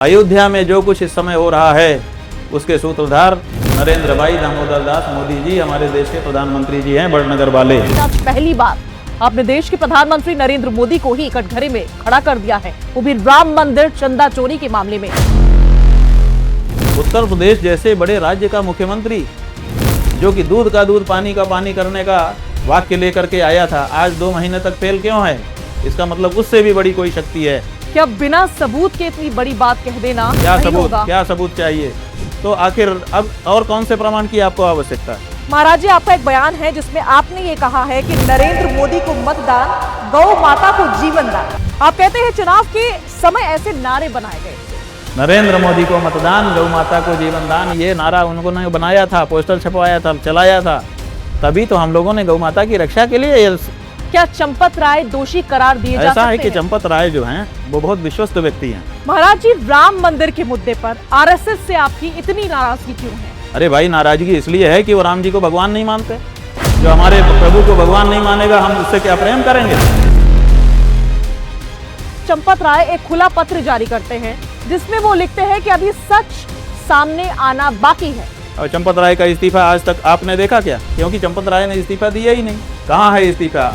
अयोध्या में जो कुछ इस समय हो रहा है उसके सूत्रधार नरेंद्र भाई दामोदर दास मोदी जी हमारे देश के प्रधानमंत्री जी हैं, बड़नगर वाले। आज पहली बार आपने देश के प्रधानमंत्री नरेंद्र मोदी को ही कटघरे में खड़ा कर दिया है, वो भी राम मंदिर चंदा चोरी के मामले में। उत्तर प्रदेश जैसे बड़े राज्य का मुख्यमंत्री जो कि दूध का दूध पानी का पानी करने का वाक्य लेकर के आया था, आज 2 महीने तक फेल क्यों है? इसका मतलब उससे भी बड़ी कोई शक्ति है क्या बिना सबूत के इतनी बड़ी बात कह देना क्या सबूत चाहिए? तो आखिर अब और कौन से प्रमाण की आपको आवश्यकता है? महाराज जी, आपका एक बयान है जिसमें आपने ये कहा है कि नरेंद्र मोदी को मतदान, गौ माता को जीवन दान। आप कहते हैं चुनाव के समय ऐसे नारे बनाए गए। नरेंद्र मोदी को मतदान, गौ माता को जीवन दान, ये नारा उन्होंने बनाया था, पोस्टर छपवाया था, चलाया था, तभी तो हम लोगों ने गौ माता की रक्षा के लिए। क्या चंपत राय दोषी करार दिए जा सकते हैं? ऐसा है कि चंपत राय जो हैं वो बहुत विश्वस्त व्यक्ति हैं। महाराज जी, राम मंदिर के मुद्दे पर आरएसएस से आपकी इतनी नाराजगी क्यों है? अरे भाई, नाराजगी इसलिए है कि वो राम जी को भगवान नहीं मानते। जो हमारे प्रभु को भगवान नहीं मानेगा, हम उससे क्या प्रेम करेंगे? चंपत राय एक खुला पत्र जारी करते हैं जिसमें वो लिखते हैं कि अभी सच सामने आना बाकी है। और चंपत राय का इस्तीफा आज तक आपने देखा क्या? क्योंकि चंपत राय ने इस्तीफा दिया ही नहीं। कहाँ है इस्तीफा?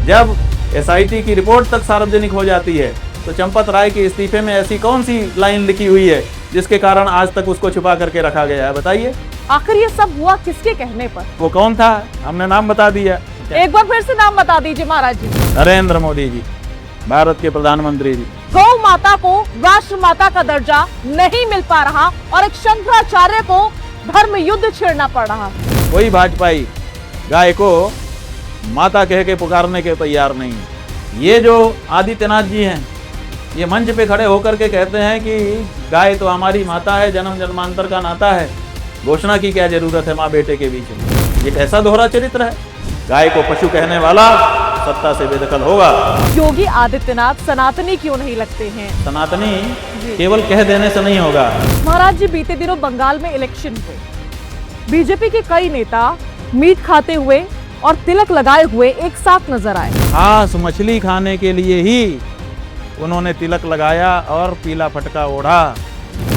जब एसआईटी की रिपोर्ट तक सार्वजनिक हो जाती है तो चंपत राय के इस्तीफे में ऐसी कौन सी लाइन लिखी हुई है जिसके कारण आज तक उसको छुपा करके रखा गया है? बताइए। आखिर ये सब हुआ किसके कहने पर? वो कौन था? हमने नाम बता दिया। एक बार फिर से नाम बता दीजिए महाराज जी। नरेंद्र मोदी जी, भारत के प्रधानमंत्री जी। गौ माता को राष्ट्र माता का दर्जा नहीं मिल पा रहा और एक शंकराचार्य को धर्म युद्ध छेड़ना पड़ रहा। कोई भाजपाई गाय को माता कह के पुकारने के तैयार नहीं। ये जो आदित्यनाथ जी हैं, ये मंच पे खड़े होकर के कहते हैं कि गाय तो हमारी माता है, जन्म जन्मांतर का नाता है। घोषणा की क्या जरूरत है माँ बेटे के बीच में? ये कैसा दोहरा चरित्र है? गाय को पशु कहने वाला सत्ता से बेदखल होगा। योगी आदित्यनाथ सनातनी क्यों नहीं लगते हैं? सनातनी केवल कह देने से नहीं होगा। महाराज जी, बीते दिनों बंगाल में इलेक्शन हुए, बीजेपी के कई नेता मीट खाते हुए और तिलक लगाए हुए एक साथ नजर आए। खास मछली खाने के लिए ही उन्होंने तिलक लगाया और पीला पटका ओढ़ा,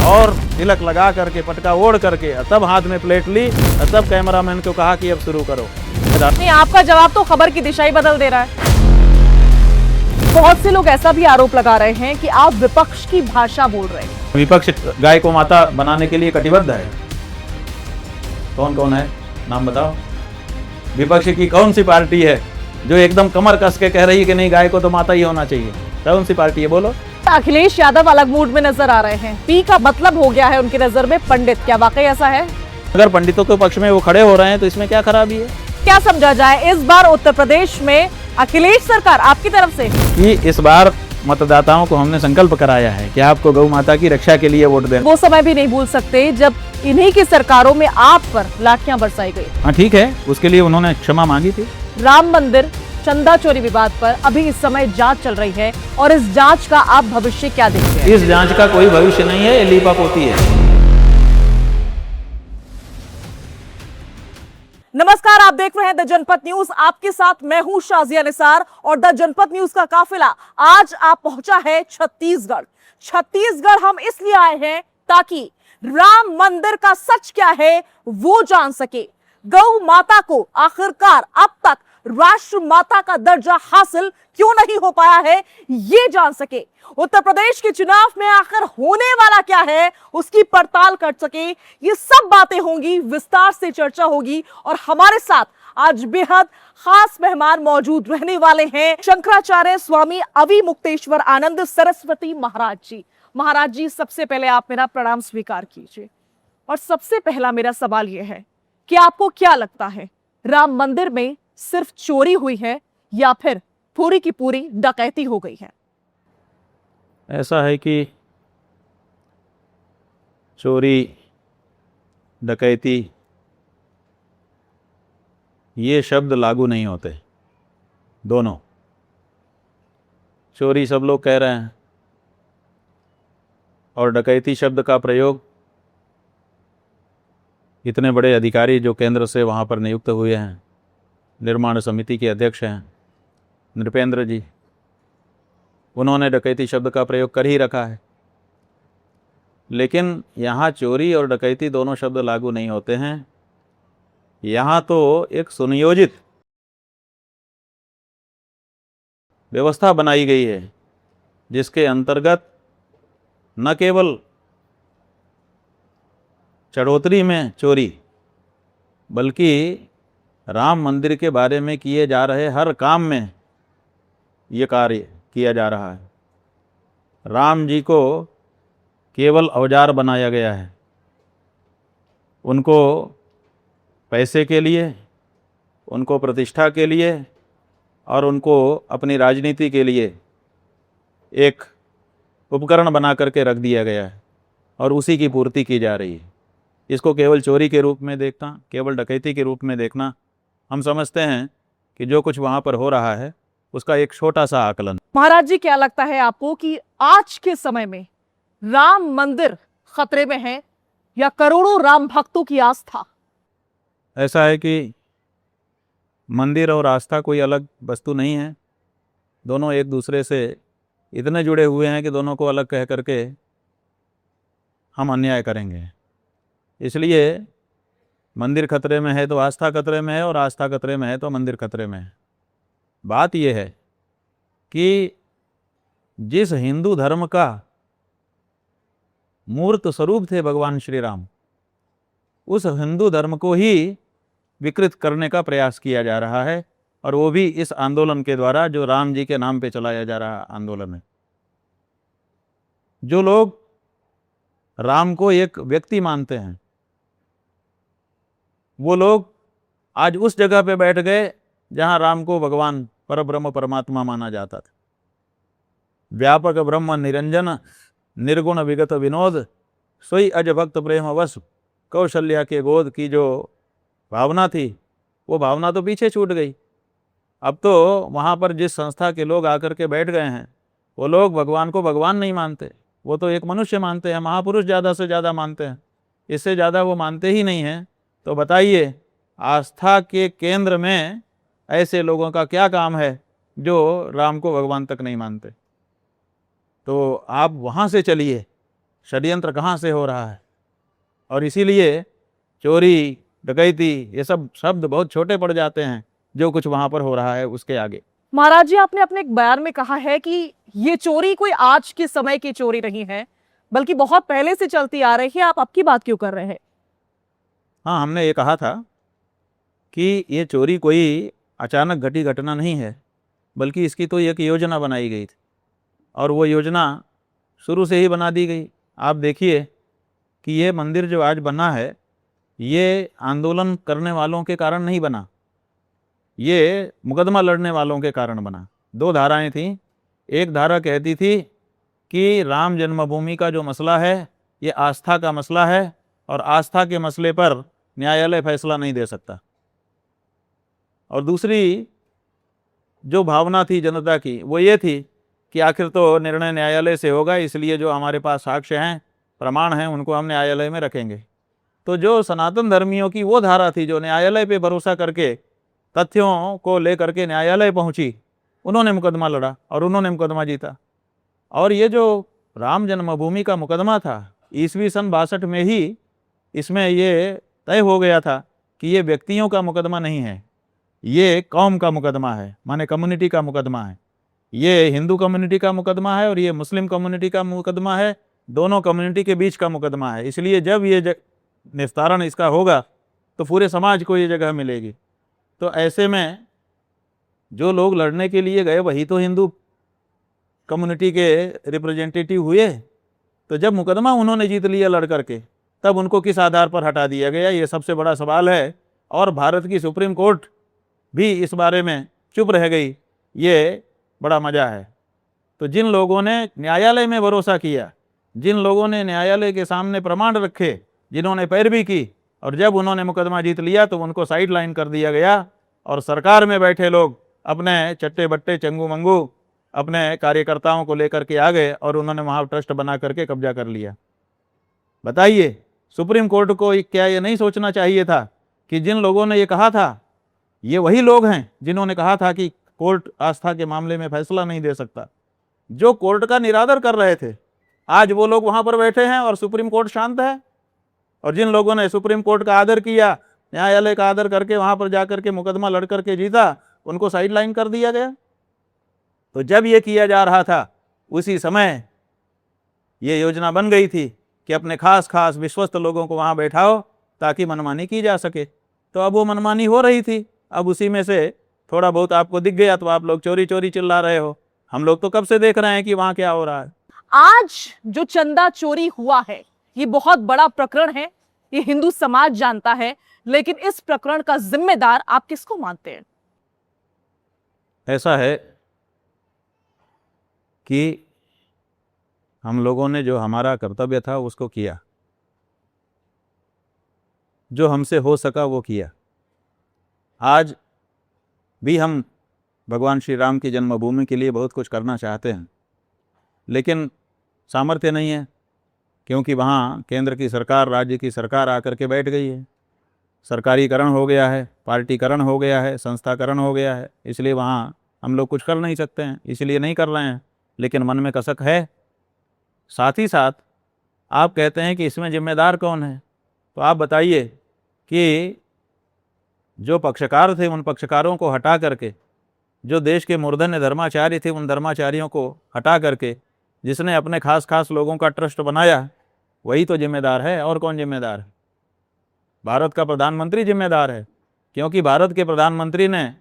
और तिलक लगा करके पटका ओढ़ करके तब हाथ में प्लेट ली, तब कैमरामैन को कहा कि अब शुरू करो। नहीं, आपका जवाब तो खबर की दिशा ही बदल दे रहा है। बहुत से लोग ऐसा भी आरोप लगा रहे हैं कि आप विपक्ष की भाषा बोल रहे हैं। विपक्ष गाय को माता बनाने के लिए कटिबद्ध है। कौन कौन है? नाम बताओ। विपक्ष की कौन सी पार्टी है जो एकदम कमर कस के कह रही है कि नहीं, गाय को तो माता ही होना चाहिए? कौन सी पार्टी है? बोलो। अखिलेश यादव अलग मूड में नजर आ रहे हैं। पी का मतलब हो गया है उनकी नजर में पंडित। क्या वाकई ऐसा है? अगर पंडितों के पक्ष में वो खड़े हो रहे हैं तो इसमें क्या खराबी है? क्या समझा जाए इस बार उत्तर प्रदेश में अखिलेश सरकार आपकी तरफ से? कि इस बार मतदाताओं को हमने संकल्प कराया है कि आपको गौ माता की रक्षा के लिए वोट दें। वो समय भी नहीं भूल सकते जब इन्हीं की सरकारों में आप पर लाठियां बरसाई गई। हाँ ठीक है, उसके लिए उन्होंने क्षमा मांगी थी। राम मंदिर चंदा चोरी विवाद पर अभी इस समय जांच चल रही है और इस जांच का आप भविष्य क्या देखते हैं? इस जांच का कोई भविष्य नहीं है, ये लीपापोती है। नमस्कार, आप देख रहे हैं द जनपद न्यूज। आपके साथ मैं हूं शाजिया निसार और द जनपद न्यूज का काफिला आज आप पहुंचा है छत्तीसगढ़। छत्तीसगढ़ हम इसलिए आए हैं ताकि राम मंदिर का सच क्या है वो जान सके, गौ माता को आखिरकार अब तक राष्ट्र माता का दर्जा हासिल क्यों नहीं हो पाया है ये जान सके, उत्तर प्रदेश के चुनाव में आखिर होने वाला क्या है उसकी पड़ताल कर सके। ये सब बातें होंगी, विस्तार से चर्चा होगी और हमारे साथ आज बेहद खास मेहमान मौजूद रहने वाले हैं शंकराचार्य स्वामी अविमुक्तेश्वर आनंद सरस्वती महाराज जी। महाराज जी, सबसे पहले आप मेरा प्रणाम स्वीकार कीजिए और सबसे पहला मेरा सवाल यह है कि आपको क्या लगता है, राम मंदिर में सिर्फ चोरी हुई है या फिर पूरी की पूरी डकैती हो गई है? ऐसा है कि चोरी डकैती ये शब्द लागू नहीं होते। दोनों, चोरी सब लोग कह रहे हैं और डकैती शब्द का प्रयोग इतने बड़े अधिकारी जो केंद्र से वहाँ पर नियुक्त हुए हैं, निर्माण समिति के अध्यक्ष हैं नृपेंद्र जी, उन्होंने डकैती शब्द का प्रयोग कर ही रखा है। लेकिन यहाँ चोरी और डकैती दोनों शब्द लागू नहीं होते हैं। यहाँ तो एक सुनियोजित व्यवस्था बनाई गई है जिसके अंतर्गत न केवल चढ़ोतरी में चोरी, बल्कि राम मंदिर के बारे में किए जा रहे हर काम में ये कार्य किया जा रहा है। राम जी को केवल औजार बनाया गया है। उनको पैसे के लिए, उनको प्रतिष्ठा के लिए और उनको अपनी राजनीति के लिए एक उपकरण बना करके रख दिया गया है और उसी की पूर्ति की जा रही है। इसको केवल चोरी के रूप में देखना, केवल डकैती के रूप में देखना, हम समझते हैं कि जो कुछ वहाँ पर हो रहा है उसका एक छोटा सा आकलन। महाराज जी, क्या लगता है आपको कि आज के समय में राम मंदिर खतरे में है या करोड़ों राम भक्तों की आस्था? ऐसा है कि मंदिर और आस्था कोई अलग वस्तु नहीं है। दोनों एक दूसरे से इतने जुड़े हुए हैं कि दोनों को अलग कह करके हम अन्याय करेंगे। इसलिए मंदिर खतरे में है तो आस्था खतरे में है, और आस्था खतरे में है तो मंदिर खतरे में है। बात यह है कि जिस हिंदू धर्म का मूर्त स्वरूप थे भगवान श्री राम, उस हिंदू धर्म को ही विकृत करने का प्रयास किया जा रहा है, और वो भी इस आंदोलन के द्वारा जो राम जी के नाम पे चलाया जा रहा आंदोलन है। जो लोग राम को एक व्यक्ति मानते हैं, वो लोग आज उस जगह पे बैठ गए जहां राम को भगवान परब्रह्म परमात्मा माना जाता था। व्यापक ब्रह्म निरंजन निर्गुण विगत विनोद सोई अज भक्त प्रेम वश कौशल्या के गोद की जो भावना थी, वो भावना तो पीछे छूट गई। अब तो वहाँ पर जिस संस्था के लोग आकर के बैठ गए हैं, वो लोग भगवान को भगवान नहीं मानते, वो तो एक मनुष्य मानते हैं। महापुरुष ज़्यादा से ज़्यादा मानते हैं, इससे ज़्यादा वो मानते ही नहीं हैं। तो बताइए, आस्था के केंद्र में ऐसे लोगों का क्या काम है जो राम को भगवान तक नहीं मानते? तो आप वहाँ से चलिए, षड्यंत्र कहाँ से हो रहा है। और इसीलिए चोरी डकैती ये सब शब्द बहुत छोटे पड़ जाते हैं जो कुछ वहाँ पर हो रहा है उसके आगे। महाराज जी, आपने अपने एक बयान में कहा है कि ये चोरी कोई आज के समय की चोरी नहीं है, बल्कि बहुत पहले से चलती आ रही है। आप आपकी बात क्यों कर रहे हैं? हाँ, हमने ये कहा था कि ये चोरी कोई अचानक घटी घटना नहीं है, बल्कि इसकी तो एक योजना बनाई गई थी, और वो योजना शुरू से ही बना दी गई। आप देखिए कि ये मंदिर जो आज बना है, ये आंदोलन करने वालों के कारण नहीं बना, ये मुकदमा लड़ने वालों के कारण बना। दो धाराएं थीं। एक धारा कहती थी कि राम जन्मभूमि का जो मसला है ये आस्था का मसला है, और आस्था के मसले पर न्यायालय फैसला नहीं दे सकता। और दूसरी जो भावना थी जनता की, वो ये थी कि आखिर तो निर्णय न्यायालय से होगा, इसलिए जो हमारे पास साक्ष्य हैं, प्रमाण हैं, उनको हम न्यायालय में रखेंगे। तो जो सनातन धर्मियों की वो धारा थी जो न्यायालय पे भरोसा करके तथ्यों को लेकर के न्यायालय पहुंची, उन्होंने मुकदमा लड़ा और उन्होंने मुकदमा जीता। और ये जो राम जन्मभूमि का मुकदमा था, ईस्वी सन 62 में ही इसमें ये तय हो गया था कि ये व्यक्तियों का मुकदमा नहीं है, ये कौम का मुकदमा है, माने कम्युनिटी का मुकदमा है। ये हिंदू कम्युनिटी का मुकदमा है और ये मुस्लिम कम्युनिटी का मुकदमा है, दोनों कम्युनिटी के बीच का मुकदमा है। इसलिए जब ये निस्तारण इसका होगा तो पूरे समाज को ये जगह मिलेगी। तो ऐसे में जो लोग लड़ने के लिए गए वही तो हिंदू कम्युनिटी के रिप्रेजेंटेटिव हुए। तो जब मुकदमा उन्होंने जीत लिया लड़ करके, तब उनको किस आधार पर हटा दिया गया, ये सबसे बड़ा सवाल है। और भारत की सुप्रीम कोर्ट भी इस बारे में चुप रह गई, ये बड़ा मजा है। तो जिन लोगों ने न्यायालय में भरोसा किया, जिन लोगों ने न्यायालय के सामने प्रमाण रखे, जिन्होंने पैरवी की, और जब उन्होंने मुकदमा जीत लिया तो उनको साइड लाइन कर दिया गया, और सरकार में बैठे लोग अपने चट्टे बट्टे चंगू मंगू अपने कार्यकर्ताओं को लेकर के आ गए और उन्होंने वहाँ ट्रस्ट बना करके कब्जा कर लिया। बताइए, सुप्रीम कोर्ट को क्या ये नहीं सोचना चाहिए था कि जिन लोगों ने ये कहा था, ये वही लोग हैं जिन्होंने कहा था कि कोर्ट आस्था के मामले में फैसला नहीं दे सकता, जो कोर्ट का निरादर कर रहे थे। आज वो लोग वहां पर बैठे हैं और सुप्रीम कोर्ट शांत है। और जिन लोगों ने सुप्रीम कोर्ट का आदर किया, न्यायालय का आदर करके वहां पर जाकर के मुकदमा लड़ करके जीता, उनको साइड लाइन कर दिया गया। तो जब ये किया जा रहा था उसी समय ये योजना बन गई थी कि अपने खास खास विश्वस्त लोगों को वहां बैठाओ ताकि मनमानी की जा सके। तो अब वो मनमानी हो रही थी, अब उसी में से थोड़ा बहुत आपको दिख गया तो आप लोग चोरी चोरी चिल्ला रहे हो। हम लोग तो कब से देख रहे हैं कि वहां क्या हो रहा है। आज जो चंदा चोरी हुआ है ये बहुत बड़ा प्रकरण है, ये हिंदू समाज जानता है, लेकिन इस प्रकरण का जिम्मेदार आप किसको मानते हैं? ऐसा है कि हम लोगों ने जो हमारा कर्तव्य था उसको किया, जो हमसे हो सका वो किया। आज भी हम भगवान श्री राम की जन्मभूमि के लिए बहुत कुछ करना चाहते हैं, लेकिन सामर्थ्य नहीं है, क्योंकि वहाँ केंद्र की सरकार, राज्य की सरकार आकर के बैठ गई है। सरकारीकरण हो गया है, पार्टीकरण हो गया है, संस्थाकरण हो गया है, इसलिए वहाँ हम लोग कुछ कर नहीं सकते हैं, इसलिए नहीं कर रहे हैं। लेकिन मन में कसक है। साथ ही साथ आप कहते हैं कि इसमें जिम्मेदार कौन है, तो आप बताइए कि जो पक्षकार थे उन पक्षकारों को हटा करके, जो देश के मूर्धन्य धर्माचार्य थे उन धर्माचार्यों को हटा करके जिसने अपने खास खास लोगों का ट्रस्ट बनाया, वही तो जिम्मेदार है। और कौन जिम्मेदार है? भारत का प्रधानमंत्री जिम्मेदार है, क्योंकि भारत के प्रधानमंत्री ने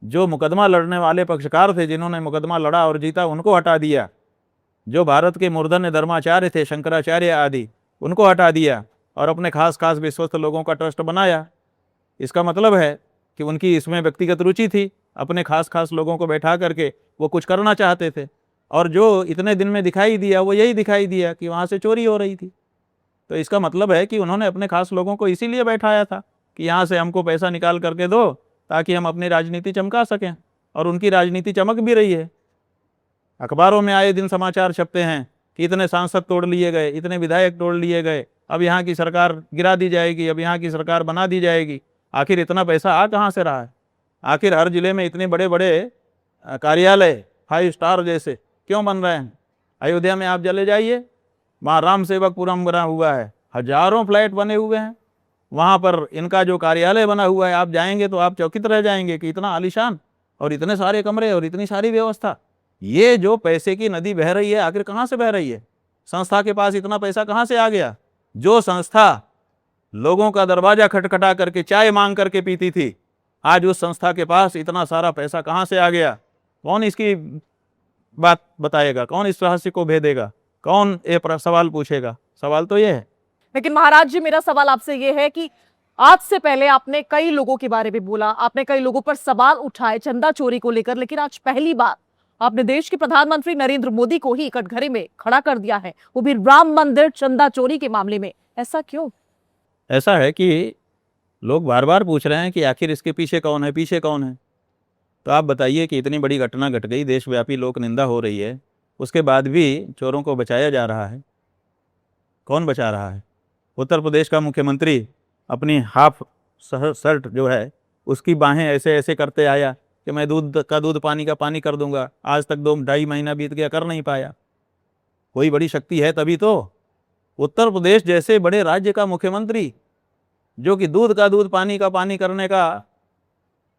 जो मुकदमा लड़ने वाले पक्षकार थे, जिन्होंने मुकदमा लड़ा और जीता, उनको हटा दिया। जो भारत के मूर्धन्य धर्माचार्य थे, शंकराचार्य आदि, उनको हटा दिया और अपने खास खास विश्वस्त लोगों का ट्रस्ट बनाया। इसका मतलब है कि उनकी इसमें व्यक्तिगत रुचि थी, अपने खास खास लोगों को बैठा करके वो कुछ करना चाहते थे। और जो इतने दिन में दिखाई दिया वो यही दिखाई दिया कि वहाँ से चोरी हो रही थी। तो इसका मतलब है कि उन्होंने अपने खास लोगों को इसीलिए बैठाया था कि यहाँ से हमको पैसा निकाल करके दो ताकि हम अपनी राजनीति चमका सकें। और उनकी राजनीति चमक भी रही है। अखबारों में आए दिन समाचार छपते हैं कि इतने सांसद तोड़ लिए गए, इतने विधायक तोड़ लिए गए, अब यहाँ की सरकार गिरा दी जाएगी, अब यहाँ की सरकार बना दी जाएगी। आखिर इतना पैसा आ कहाँ से रहा है? आखिर हर जिले में इतने बड़े बड़े कार्यालय 5 स्टार जैसे क्यों बन रहे हैं? अयोध्या में आप चले जाइए, वहाँ राम सेवकपुरम बना हुआ है, हजारों फ्लैट बने हुए हैं, वहाँ पर इनका जो कार्यालय बना हुआ है, आप जाएंगे तो आप चौकित रह जाएंगे कि इतना आलीशान और इतने सारे कमरे और इतनी सारी व्यवस्था। ये जो पैसे की नदी बह रही है, आखिर कहाँ से बह रही है? संस्था के पास इतना पैसा कहाँ से आ गया? जो संस्था लोगों का दरवाजा खटखटा करके चाय मांग करके पीती थी, आज उस संस्था के पास इतना सारा पैसा कहाँ से आ गया? कौन इसकी बात बताएगा? कौन इस रहस्य को भेदेगा? कौन ये सवाल पूछेगा? सवाल तो ये है। लेकिन महाराज जी, मेरा सवाल आपसे ये है कि आज से पहले आपने कई लोगों के बारे में बोला, आपने कई लोगों पर सवाल उठाए चंदा चोरी को लेकर, लेकिन आज पहली बार आपने देश के प्रधानमंत्री नरेंद्र मोदी को ही कटघरे में खड़ा कर दिया है, वो भी राम मंदिर चंदा चोरी के मामले में। ऐसा क्यों? ऐसा है कि लोग बार बार पूछ रहे हैं कि आखिर इसके पीछे कौन है, पीछे कौन है। तो आप बताइए कि इतनी बड़ी घटना घट गई, देशव्यापी लोक निंदा हो रही है, उसके बाद भी चोरों को बचाया जा रहा है। कौन बचा रहा है? उत्तर प्रदेश का मुख्यमंत्री अपनी हाफ शर्ट जो है उसकी बाहें ऐसे ऐसे करते आया कि मैं दूध का दूध, पानी का पानी कर दूंगा। आज तक 2-2.5 महीना बीत गया, कर नहीं पाया। कोई बड़ी शक्ति है तभी तो। उत्तर प्रदेश जैसे बड़े राज्य का मुख्यमंत्री जो कि दूध का दूध, पानी का पानी करने का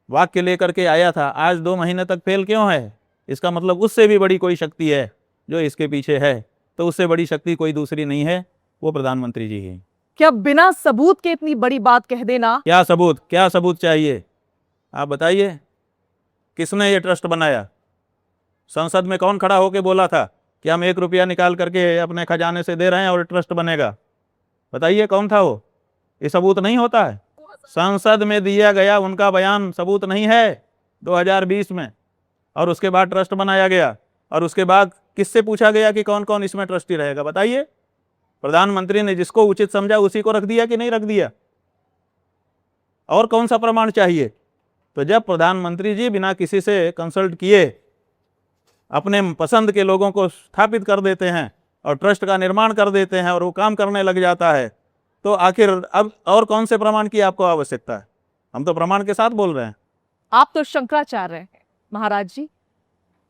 वाक्य लेकर के आया था, आज 2 महीने तक फेल क्यों है? इसका मतलब उससे भी बड़ी कोई शक्ति है जो इसके पीछे है। तो उससे बड़ी शक्ति कोई दूसरी नहीं है, वो प्रधानमंत्री जी हैं। क्या बिना सबूत के इतनी बड़ी बात कह देना? क्या सबूत, क्या सबूत चाहिए? आप बताइए, किसने ये ट्रस्ट बनाया? संसद में कौन खड़ा होकर बोला था कि हम 1 रुपया निकाल करके अपने खजाने से दे रहे हैं और ट्रस्ट बनेगा? बताइए कौन था वो? ये सबूत नहीं होता है। संसद में दिया गया उनका बयान सबूत नहीं है 2020 में, और उसके बाद ट्रस्ट बनाया गया। और उसके बाद किससे पूछा गया कि कौन कौन इसमें ट्रस्टी रहेगा? बताइए। प्रधानमंत्री ने जिसको उचित समझा उसी को रख दिया कि नहीं रख दिया? और कौन सा प्रमाण चाहिए? तो जब प्रधानमंत्री जी बिना किसी से कंसल्ट किए अपने पसंद के लोगों को स्थापित कर देते हैं और ट्रस्ट का निर्माण कर देते हैं और वो काम करने लग जाता है, तो आखिर अब और कौन से प्रमाण की आपको आवश्यकता है? हम तो प्रमाण के साथ बोल रहे हैं। आप तो शंकराचार्य हैं महाराज जी,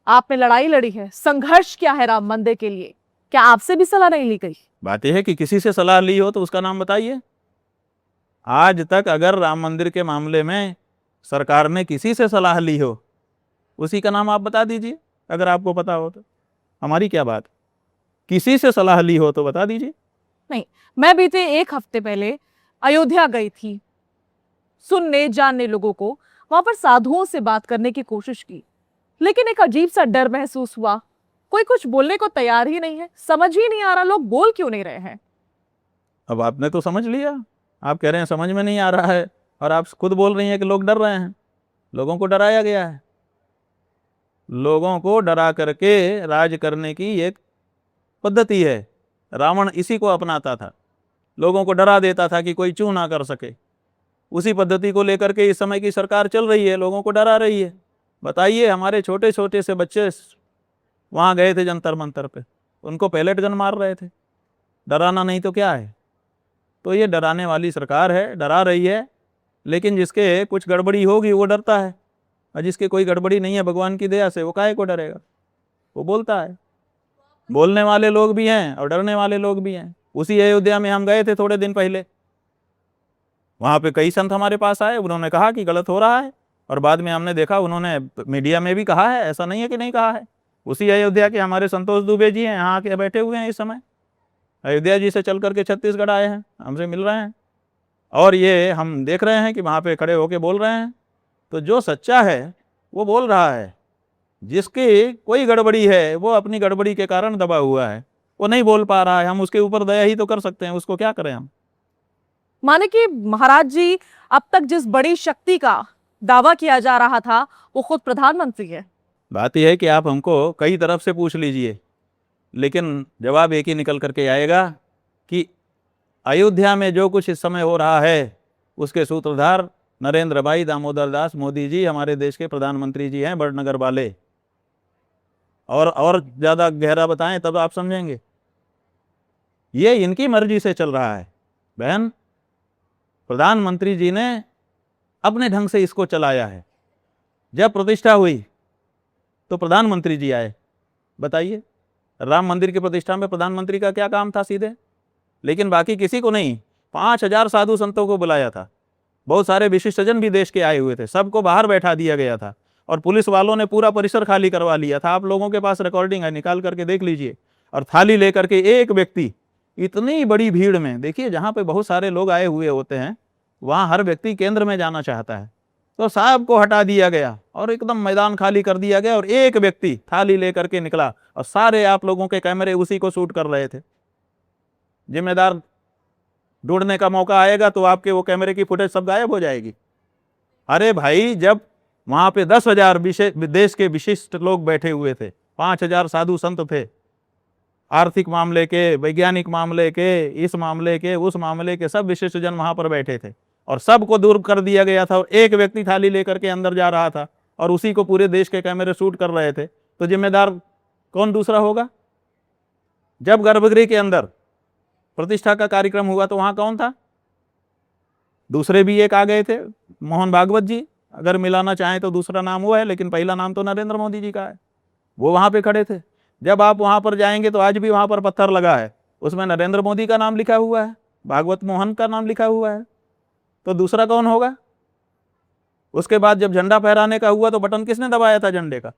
आपने लड़ाई लड़ी है, संघर्ष किया है राम मंदिर के लिए, क्या आपसे भी सलाह नहीं ली गई? बात यह है कि किसी से सलाह ली हो तो उसका नाम बताइए। आज तक अगर राम मंदिर के मामले में सरकार ने किसी से सलाह ली हो, उसी का नाम आप बता दीजिए, अगर आपको पता हो तो। हमारी क्या बात, किसी से सलाह ली हो तो बता दीजिए। नहीं, मैं बीते 1 हफ्ते पहले अयोध्या गई थी, सुनने जानने लोगों को, वहां पर साधुओं से बात करने की कोशिश की, लेकिन एक अजीब सा डर महसूस हुआ। कोई कुछ बोलने को तैयार ही नहीं है, समझ ही नहीं आ रहा लोग बोल क्यों नहीं रहे हैं। अब आपने तो समझ लिया, आप कह रहे हैं समझ में नहीं आ रहा है, और आप खुद बोल रही हैं कि लोग डर रहे हैं। लोगों को डराया गया है। लोगों को डरा करके राज करने की एक पद्धति है। रावण इसी को अपनाता था, लोगों को डरा देता था कि कोई चूं ना कर सके। उसी पद्धति को लेकर के इस समय की सरकार चल रही है, लोगों को डरा रही है। बताइए, हमारे छोटे छोटे से बच्चे वहाँ गए थे जंतर मंतर पे, उनको पैलेट गन मार रहे थे। डराना नहीं तो क्या है? तो ये डराने वाली सरकार है, डरा रही है। लेकिन जिसके कुछ गड़बड़ी होगी वो डरता है, और जिसके कोई गड़बड़ी नहीं है भगवान की दया से, वो काहे को डरेगा? वो बोलता है। बोलने वाले लोग भी हैं और डरने वाले लोग भी हैं। उसी अयोध्या में हम गए थे थोड़े दिन पहले, वहाँ पे कई संत हमारे पास आए, उन्होंने कहा कि गलत हो रहा है, और बाद में हमने देखा उन्होंने मीडिया में भी कहा है, ऐसा नहीं है कि नहीं कहा है। उसी अयोध्या के हमारे संतोष दुबे जी हैं, यहाँ आके बैठे हुए हैं इस समय। अयोध्या जी से चल करके छत्तीसगढ़ आए हैं, हमसे मिल रहे हैं, और ये हम देख रहे हैं कि वहाँ पे खड़े होके बोल रहे हैं। तो जो सच्चा है वो बोल रहा है, जिसकी कोई गड़बड़ी है वो अपनी गड़बड़ी के कारण दबा हुआ है, वो नहीं बोल पा रहा है। हम उसके ऊपर दया ही तो कर सकते हैं, उसको क्या करें हम। माने कि महाराज जी, अब तक जिस बड़ी शक्ति का दावा किया जा रहा था वो खुद प्रधानमंत्री है। बात यह है कि आप हमको कई तरफ से पूछ लीजिए, लेकिन जवाब एक ही निकल करके आएगा कि अयोध्या में जो कुछ इस समय हो रहा है उसके सूत्रधार नरेंद्र भाई दामोदर दास मोदी जी, हमारे देश के प्रधानमंत्री जी हैं, बड़नगर वाले। और ज़्यादा गहरा बताएं तब आप समझेंगे। ये इनकी मर्जी से चल रहा है बहन। प्रधानमंत्री जी ने अपने ढंग से इसको चलाया है। जब प्रतिष्ठा हुई तो प्रधानमंत्री जी आए। बताइए, राम मंदिर की प्रतिष्ठा में प्रधानमंत्री का क्या काम था सीधे? लेकिन बाकी किसी को नहीं। 5000 साधु संतों को बुलाया था, बहुत सारे विशिष्टजन भी देश के आए हुए थे, सबको बाहर बैठा दिया गया था, और पुलिस वालों ने पूरा परिसर खाली करवा लिया था। आप लोगों के पास रिकॉर्डिंग है, निकाल करके देख लीजिए। और थाली लेकर के एक व्यक्ति इतनी बड़ी भीड़ में, देखिए जहाँ पे बहुत सारे लोग आए हुए होते हैं वहाँ हर व्यक्ति केंद्र में जाना चाहता है, तो साहब को हटा दिया गया और एकदम मैदान खाली कर दिया गया, और एक व्यक्ति थाली लेकर के निकला, और सारे आप लोगों के कैमरे उसी को शूट कर रहे थे। जिम्मेदार ढूंढने का मौका आएगा तो आपके वो कैमरे की फुटेज सब गायब हो जाएगी। अरे भाई, जब वहां पे 10,000 देश के विशिष्ट लोग बैठे हुए थे, 5,000 साधु संत थे, आर्थिक मामले के, वैज्ञानिक मामले के, इस मामले के, उस मामले के, सब विशिष्ट जन वहां पर बैठे थे, और सबको दूर कर दिया गया था, और एक व्यक्ति थाली लेकर के अंदर जा रहा था, और उसी को पूरे देश के कैमरे शूट कर रहे थे। तो जिम्मेदार कौन दूसरा होगा? जब गर्भगृह के अंदर प्रतिष्ठा का कार्यक्रम हुआ तो वहां कौन था? दूसरे भी एक आ गए थे, मोहन भागवत जी। अगर मिलाना चाहें तो दूसरा नाम हुआ है, लेकिन पहला नाम तो नरेंद्र मोदी जी का है। वो वहां पे खड़े थे। जब आप वहां पर जाएंगे तो आज भी वहां पर पत्थर लगा है, उसमें नरेंद्र मोदी का नाम लिखा हुआ है, भागवत मोहन का नाम लिखा हुआ है। तो दूसरा कौन होगा? उसके बाद जब झंडा फहराने का हुआ तो बटन किसने दबाया था झंडे का?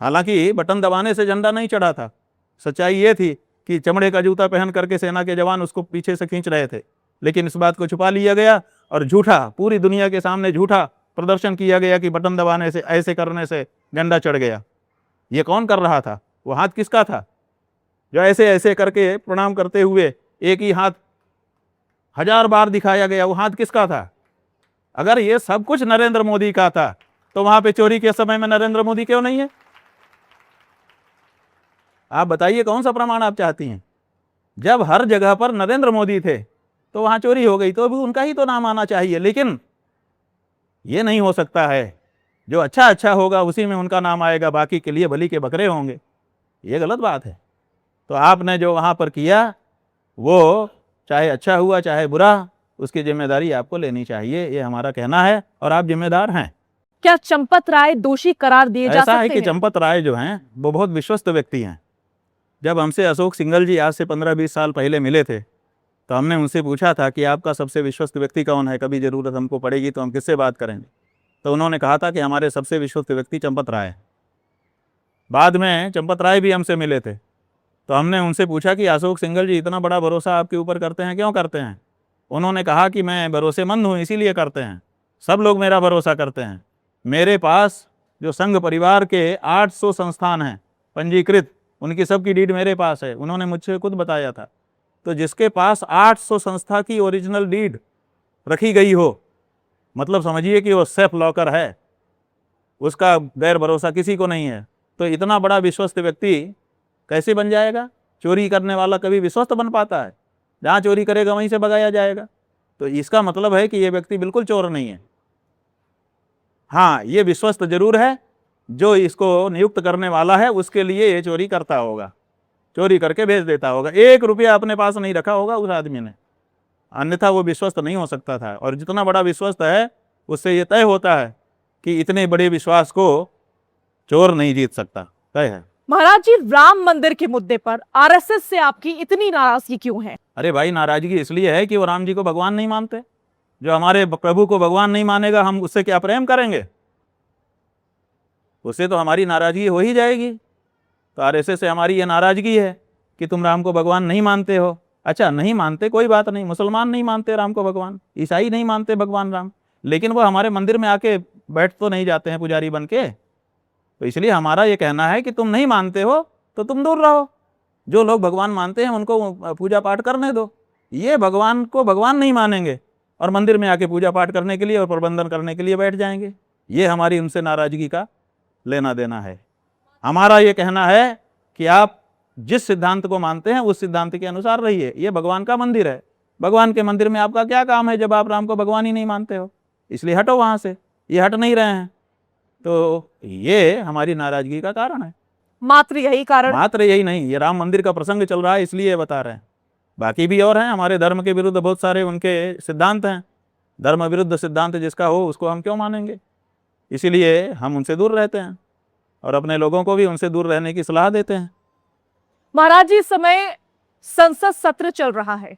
हालांकि बटन दबाने से झंडा नहीं चढ़ा था। सच्चाई ये थी कि चमड़े का जूता पहन करके सेना के जवान उसको पीछे से खींच रहे थे, लेकिन इस बात को छुपा लिया गया और झूठा, पूरी दुनिया के सामने झूठा प्रदर्शन किया गया कि बटन दबाने से, ऐसे करने से झंडा चढ़ गया। ये कौन कर रहा था? वो हाथ किसका था जो ऐसे ऐसे करके प्रणाम करते हुए एक ही हाथ 1000 बार दिखाया गया? वो हाथ किसका था? अगर ये सब कुछ नरेंद्र मोदी का था तो वहां पे चोरी के समय में नरेंद्र मोदी क्यों नहीं है? आप बताइए कौन सा प्रमाण आप चाहती हैं? जब हर जगह पर नरेंद्र मोदी थे तो वहां चोरी हो गई, तो भी उनका ही तो नाम आना चाहिए। लेकिन ये नहीं हो सकता है, जो अच्छा अच्छा होगा उसी में उनका नाम आएगा, बाकी के लिए बलि के बकरे होंगे। ये गलत बात है। तो आपने जो वहां पर किया वो चाहे अच्छा हुआ चाहे बुरा, उसकी जिम्मेदारी आपको लेनी चाहिए, ये हमारा कहना है, और आप जिम्मेदार हैं। क्या चंपत राय दोषी करार दिए जा सकते हैं? ऐसा है कि चंपत राय जो हैं वो बहुत विश्वस्त व्यक्ति हैं, जब हमसे अशोक सिंघल जी आज से 15-20 साल पहले मिले थे तो हमने उनसे पूछा था कि आपका सबसे विश्वस्त व्यक्ति कौन है, कभी ज़रूरत हमको पड़ेगी तो हम किससे बात करेंगे। तो उन्होंने कहा था कि हमारे सबसे विश्वस्त व्यक्ति चंपत राय। बाद में चंपत राय भी हमसे मिले थे तो हमने उनसे पूछा कि अशोक सिंघल जी इतना बड़ा भरोसा आपके ऊपर करते हैं, क्यों करते हैं। उन्होंने कहा कि मैं भरोसेमंद हूँ इसीलिए करते हैं, सब लोग मेरा भरोसा करते हैं। मेरे पास जो संघ परिवार के 800 संस्थान हैं पंजीकृत, उनकी सबकी डीड मेरे पास है, उन्होंने मुझसे खुद बताया था। तो जिसके पास 800 संस्था की ओरिजिनल डीड रखी गई हो, मतलब समझिए कि वो सेफ लॉकर है, उसका गैर भरोसा किसी को नहीं है। तो इतना बड़ा विश्वस्त व्यक्ति कैसे बन जाएगा। चोरी करने वाला कभी विश्वस्त बन पाता है? जहाँ चोरी करेगा वहीं से भगाया जाएगा। तो इसका मतलब है कि ये व्यक्ति बिल्कुल चोर नहीं है। हाँ, ये विश्वस्त जरूर है, जो इसको नियुक्त करने वाला है उसके लिए ये चोरी करता होगा, चोरी करके भेज देता होगा। 1 रुपया अपने पास नहीं रखा होगा उस आदमी ने, अन्यथा वो विश्वस्त नहीं हो सकता था। और जितना बड़ा विश्वस्त है उससे ये तय होता है कि इतने बड़े विश्वास को चोर नहीं जीत सकता, तय है। महाराज जी, राम मंदिर के मुद्दे पर आरएसएस से आपकी इतनी नाराजगी क्यों है? अरे भाई, नाराजगी इसलिए है कि वो राम जी को भगवान नहीं मानते। जो हमारे प्रभु को भगवान नहीं मानेगा, हम उससे क्या प्रेम करेंगे? उससे तो हमारी नाराजगी हो ही जाएगी। तो आरएसएस से हमारी ये नाराजगी है कि तुम राम को भगवान नहीं मानते हो। अच्छा, नहीं मानते कोई बात नहीं, मुसलमान नहीं मानते राम को भगवान, ईसाई नहीं मानते भगवान राम, लेकिन वो हमारे मंदिर में आके बैठ तो नहीं जाते हैं पुजारी बन के। तो इसलिए हमारा ये कहना है कि तुम नहीं मानते हो तो तुम दूर रहो, जो लोग भगवान मानते हैं उनको पूजा पाठ करने दो। ये भगवान को भगवान नहीं मानेंगे और मंदिर में आके पूजा पाठ करने के लिए और प्रबंधन करने के लिए बैठ जाएंगे। ये हमारी उनसे नाराजगी का लेना देना है। हमारा ये कहना है कि आप जिस सिद्धांत को मानते हैं उस सिद्धांत के अनुसार रहिए। ये भगवान का मंदिर है, भगवान के मंदिर में आपका क्या काम है जब आप राम को भगवान ही नहीं मानते हो? इसलिए हटो वहां से। ये हट नहीं रहे हैं, तो ये हमारी नाराजगी का कारण है। मात्र यही कारण? मात्र यही नहीं, ये राम मंदिर का प्रसंग चल रहा है इसलिए ये बता रहे हैं। बाकी भी और हैं, हमारे धर्म के विरुद्ध बहुत सारे उनके सिद्धांत हैं। धर्म विरुद्ध सिद्धांत जिसका हो उसको हम क्यों मानेंगे? इसीलिए हम उनसे दूर रहते हैं और अपने लोगों को भी उनसे दूर रहने की सलाह देते हैं। महाराज जी, इस समय संसद सत्र चल रहा है,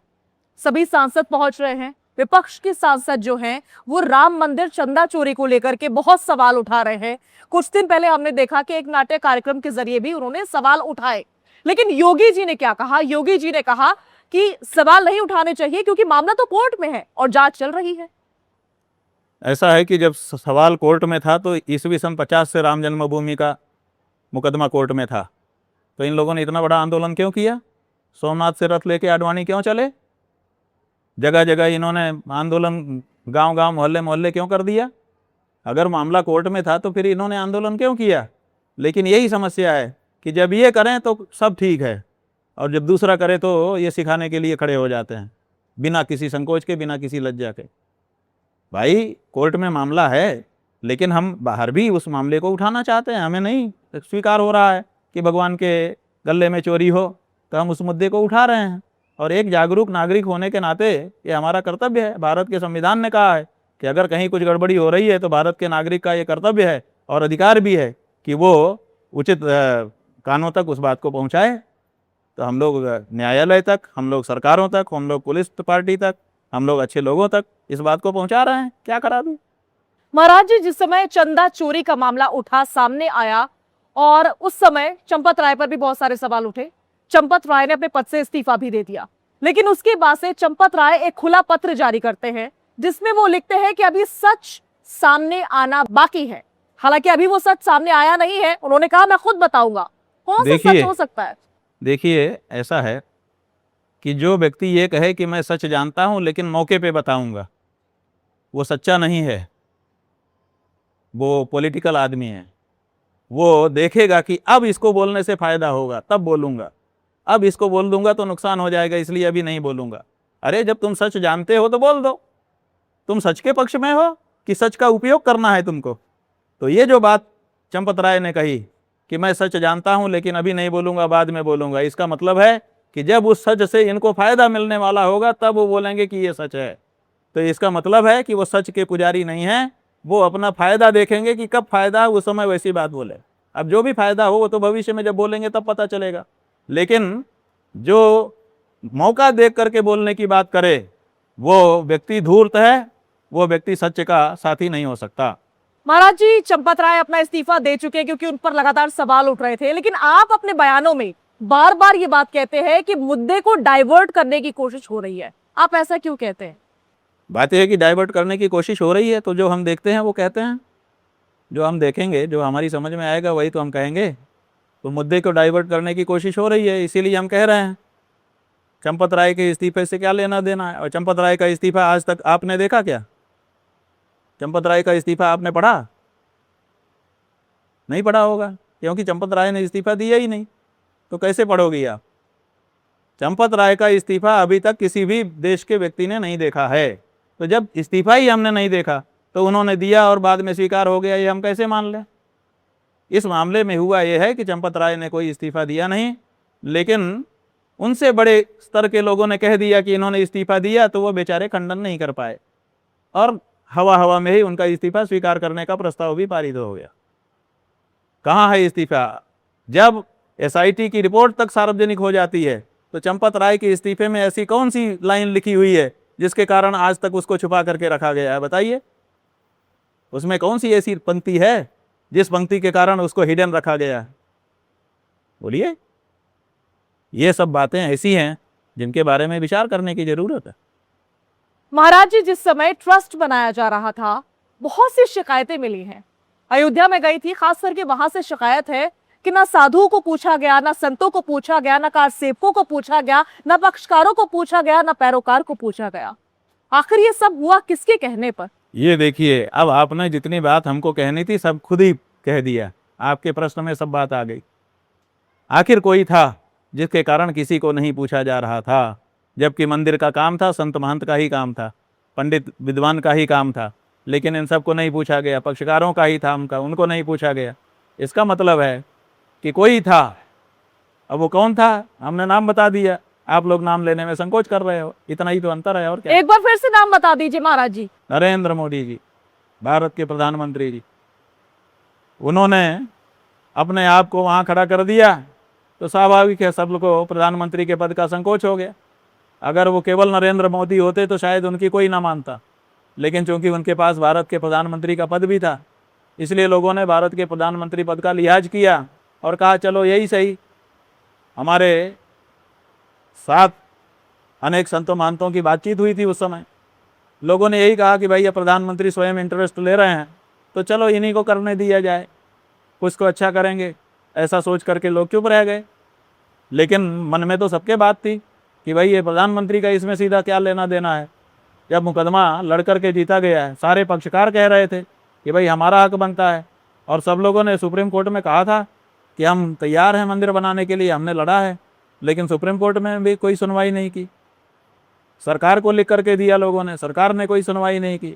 सभी सांसद पहुंच रहे हैं। विपक्ष के सांसद जो हैं वो राम मंदिर चंदा चोरी को लेकर के बहुत सवाल उठा रहे हैं। कुछ दिन पहले हमने देखा कि एक नाट्य कार्यक्रम के जरिए भी उन्होंने सवाल उठाए, लेकिन योगी जी ने क्या कहा? योगी जी ने कहा कि सवाल नहीं उठाने चाहिए क्योंकि मामला तो कोर्ट में है और जांच चल रही है। ऐसा है कि जब सवाल कोर्ट में था तो ईस्वी सन 50 से राम जन्मभूमि का मुकदमा कोर्ट में था, तो इन लोगों ने इतना बड़ा आंदोलन क्यों किया? सोमनाथ से रथ लेके आडवाणी क्यों चले? जगह जगह इन्होंने आंदोलन गांव गांव मोहल्ले मोहल्ले क्यों कर दिया? अगर मामला कोर्ट में था तो फिर इन्होंने आंदोलन क्यों किया? लेकिन यही समस्या है कि जब ये करें तो सब ठीक है और जब दूसरा करे तो ये सिखाने के लिए खड़े हो जाते हैं, बिना किसी संकोच के, बिना किसी लज्जा के। भाई, कोर्ट में मामला है लेकिन हम बाहर भी उस मामले को उठाना चाहते हैं। हमें नहीं स्वीकार हो रहा है कि भगवान के गले में चोरी हो, तो हम उस मुद्दे को उठा रहे हैं। और एक जागरूक नागरिक होने के नाते ये हमारा कर्तव्य है। भारत के संविधान ने कहा है कि अगर कहीं कुछ गड़बड़ी हो रही है तो भारत के नागरिक का ये कर्तव्य है और अधिकार भी है कि वो उचित कानों तक उस बात को पहुंचाए। तो हम लोग न्यायालय तक, हम लोग सरकारों तक, हम लोग पुलिस पार्टी तक, हम लोग अच्छे लोगों तक इस बात को पहुंचा रहे हैं। क्या करा दूं? महाराज जी, जिस समय चंदा चोरी का मामला उठा, सामने आया, और उस समय चंपत राय पर भी बहुत सारे सवाल उठे। चंपत राय ने अपने पद से इस्तीफा भी दे दिया, लेकिन उसके बाद से चंपत राय एक खुला पत्र जारी करते हैं जिसमें वो लिखते हैं कि अभी सच सामने आना बाकी है। हालांकि अभी वो सच सामने आया नहीं है। उन्होंने कहा मैं खुद बताऊंगा। कौन सा सच हो सकता है? देखिए, ऐसा है कि जो व्यक्ति ये कहे कि मैं सच जानता हूं लेकिन मौके पे बताऊंगा, वो सच्चा नहीं है, वो पॉलिटिकल आदमी है। वो देखेगा कि अब इसको बोलने से फायदा होगा तब बोलूंगा, अब इसको बोल दूंगा तो नुकसान हो जाएगा इसलिए अभी नहीं बोलूंगा। अरे, जब तुम सच जानते हो तो बोल दो। तुम सच के पक्ष में हो कि सच का उपयोग करना है तुमको? तो ये जो बात चंपत राय ने कही कि मैं सच जानता हूं लेकिन अभी नहीं बोलूंगा, बाद में बोलूंगा, इसका मतलब है कि जब उस सच से इनको फायदा मिलने वाला होगा तब वो बोलेंगे कि ये सच है। तो इसका मतलब है कि वो सच के पुजारी नहीं है, वो अपना फायदा देखेंगे कि कब फायदा है उस समय वैसी बात बोले। अब जो भी फायदा हो वो तो भविष्य में जब बोलेंगे तब पता चलेगा। लेकिन जो मौका देख करके बोलने की बात करे वो व्यक्ति धूर्त है, वो व्यक्ति सत्य का साथी नहीं हो सकता। महाराज जी, चंपत राय अपना इस्तीफा दे चुके हैं क्योंकि उन पर लगातार सवाल उठ रहे थे, लेकिन आप अपने बयानों में बार बार ये बात कहते हैं कि मुद्दे को डाइवर्ट करने की कोशिश हो रही है। आप ऐसा क्यों कहते हैं? बात यह है कि डाइवर्ट करने की कोशिश हो रही है तो जो हम देखते हैं वो कहते हैं, जो हम देखेंगे, जो हमारी समझ में आएगा वही तो हम कहेंगे। तो मुद्दे को डाइवर्ट करने की कोशिश हो रही है, इसीलिए हम कह रहे हैं। चंपत राय के इस्तीफे से क्या लेना देना है? और चंपत राय का इस्तीफा आज तक आपने देखा क्या? चंपत राय का इस्तीफा आपने पढ़ा? नहीं पढ़ा होगा, क्योंकि चंपत राय ने इस्तीफा दिया ही नहीं, तो कैसे पढ़ोगी आप? चंपत राय का इस्तीफा अभी तक किसी भी देश के व्यक्ति ने नहीं देखा है। तो जब इस्तीफा ही हमने नहीं देखा तो उन्होंने दिया और बाद में स्वीकार हो गया, ये हम कैसे मान लें? इस मामले में हुआ यह है कि चंपत राय ने कोई इस्तीफा दिया नहीं, लेकिन उनसे बड़े स्तर के लोगों ने कह दिया कि इन्होंने इस्तीफा दिया, तो वो बेचारे खंडन नहीं कर पाए और हवा हवा में ही उनका इस्तीफा स्वीकार करने का प्रस्ताव भी पारित हो गया। कहाँ है इस्तीफा? जब एसआईटी की रिपोर्ट तक सार्वजनिक हो जाती है तो चंपत राय के इस्तीफे में ऐसी कौन सी लाइन लिखी हुई है जिसके कारण आज तक उसको छुपा करके रखा गया है? बताइए, उसमें कौन सी ऐसी पंक्ति है जिस पंक्ति के कारण उसको हिडन रखा गया है? बोलिए। ये सब बातें ऐसी हैं जिनके बारे में विचार करने की जरूरत है। महाराज जी, जिस समय ट्रस्ट बनाया जा रहा था बहुत सी शिकायतें मिली हैं। अयोध्या में गई थी, खास करके वहां से शिकायत है कि ना साधुओं को पूछा गया, ना संतों को पूछा गया, ना कार सेवकों को पूछा गया, ना पक्षकारों को पूछा गया, ना पैरोकार को पूछा गया। आखिर ये सब हुआ किसके कहने पर? ये देखिए, अब आपने जितनी बात हमको कहनी थी सब खुद ही कह दिया। आपके प्रश्न में सब बात आ गई। आखिर कोई था जिसके कारण किसी को नहीं पूछा जा रहा था, जबकि मंदिर का काम था, संत महंत का ही काम था, पंडित विद्वान का ही काम था, लेकिन इन सबको नहीं पूछा गया। पक्षकारों का ही था उनको नहीं पूछा गया। इसका मतलब है कि कोई था। अब वो कौन था? हमने नाम बता दिया, आप लोग नाम लेने में संकोच कर रहे हो। इतना ही तो अंतर है, और क्या? एक बार फिर से नाम बता दीजिए महाराज जी। नरेंद्र मोदी जी, भारत के प्रधानमंत्री जी। उन्होंने अपने आप को वहाँ खड़ा कर दिया तो स्वाभाविक है सब लोग को प्रधानमंत्री के पद का संकोच हो गया। अगर वो केवल नरेंद्र मोदी होते तो शायद उनकी कोई ना मानता, लेकिन चूंकि उनके पास भारत के प्रधानमंत्री का पद भी था, इसलिए लोगों ने भारत के प्रधानमंत्री पद का लिहाज किया और कहा चलो यही सही। हमारे साथ अनेक संतों महंतों की बातचीत हुई थी उस समय। लोगों ने यही कहा कि भाई ये प्रधानमंत्री स्वयं इंटरेस्ट ले रहे हैं तो चलो इन्हीं को करने दिया जाए, कुछ को अच्छा करेंगे, ऐसा सोच करके लोग चुप रह गए। लेकिन मन में तो सबके बात थी कि भाई ये प्रधानमंत्री का इसमें सीधा क्या लेना देना है। जब मुकदमा लड़ करके जीता गया है, सारे पक्षकार कह रहे थे कि भाई हमारा हक बनता है, और सब लोगों ने सुप्रीम कोर्ट में कहा था कि हम तैयार हैं मंदिर बनाने के लिए, हमने लड़ा है, लेकिन सुप्रीम कोर्ट में भी कोई सुनवाई नहीं की। सरकार को लिख करके दिया लोगों ने, सरकार ने कोई सुनवाई नहीं की।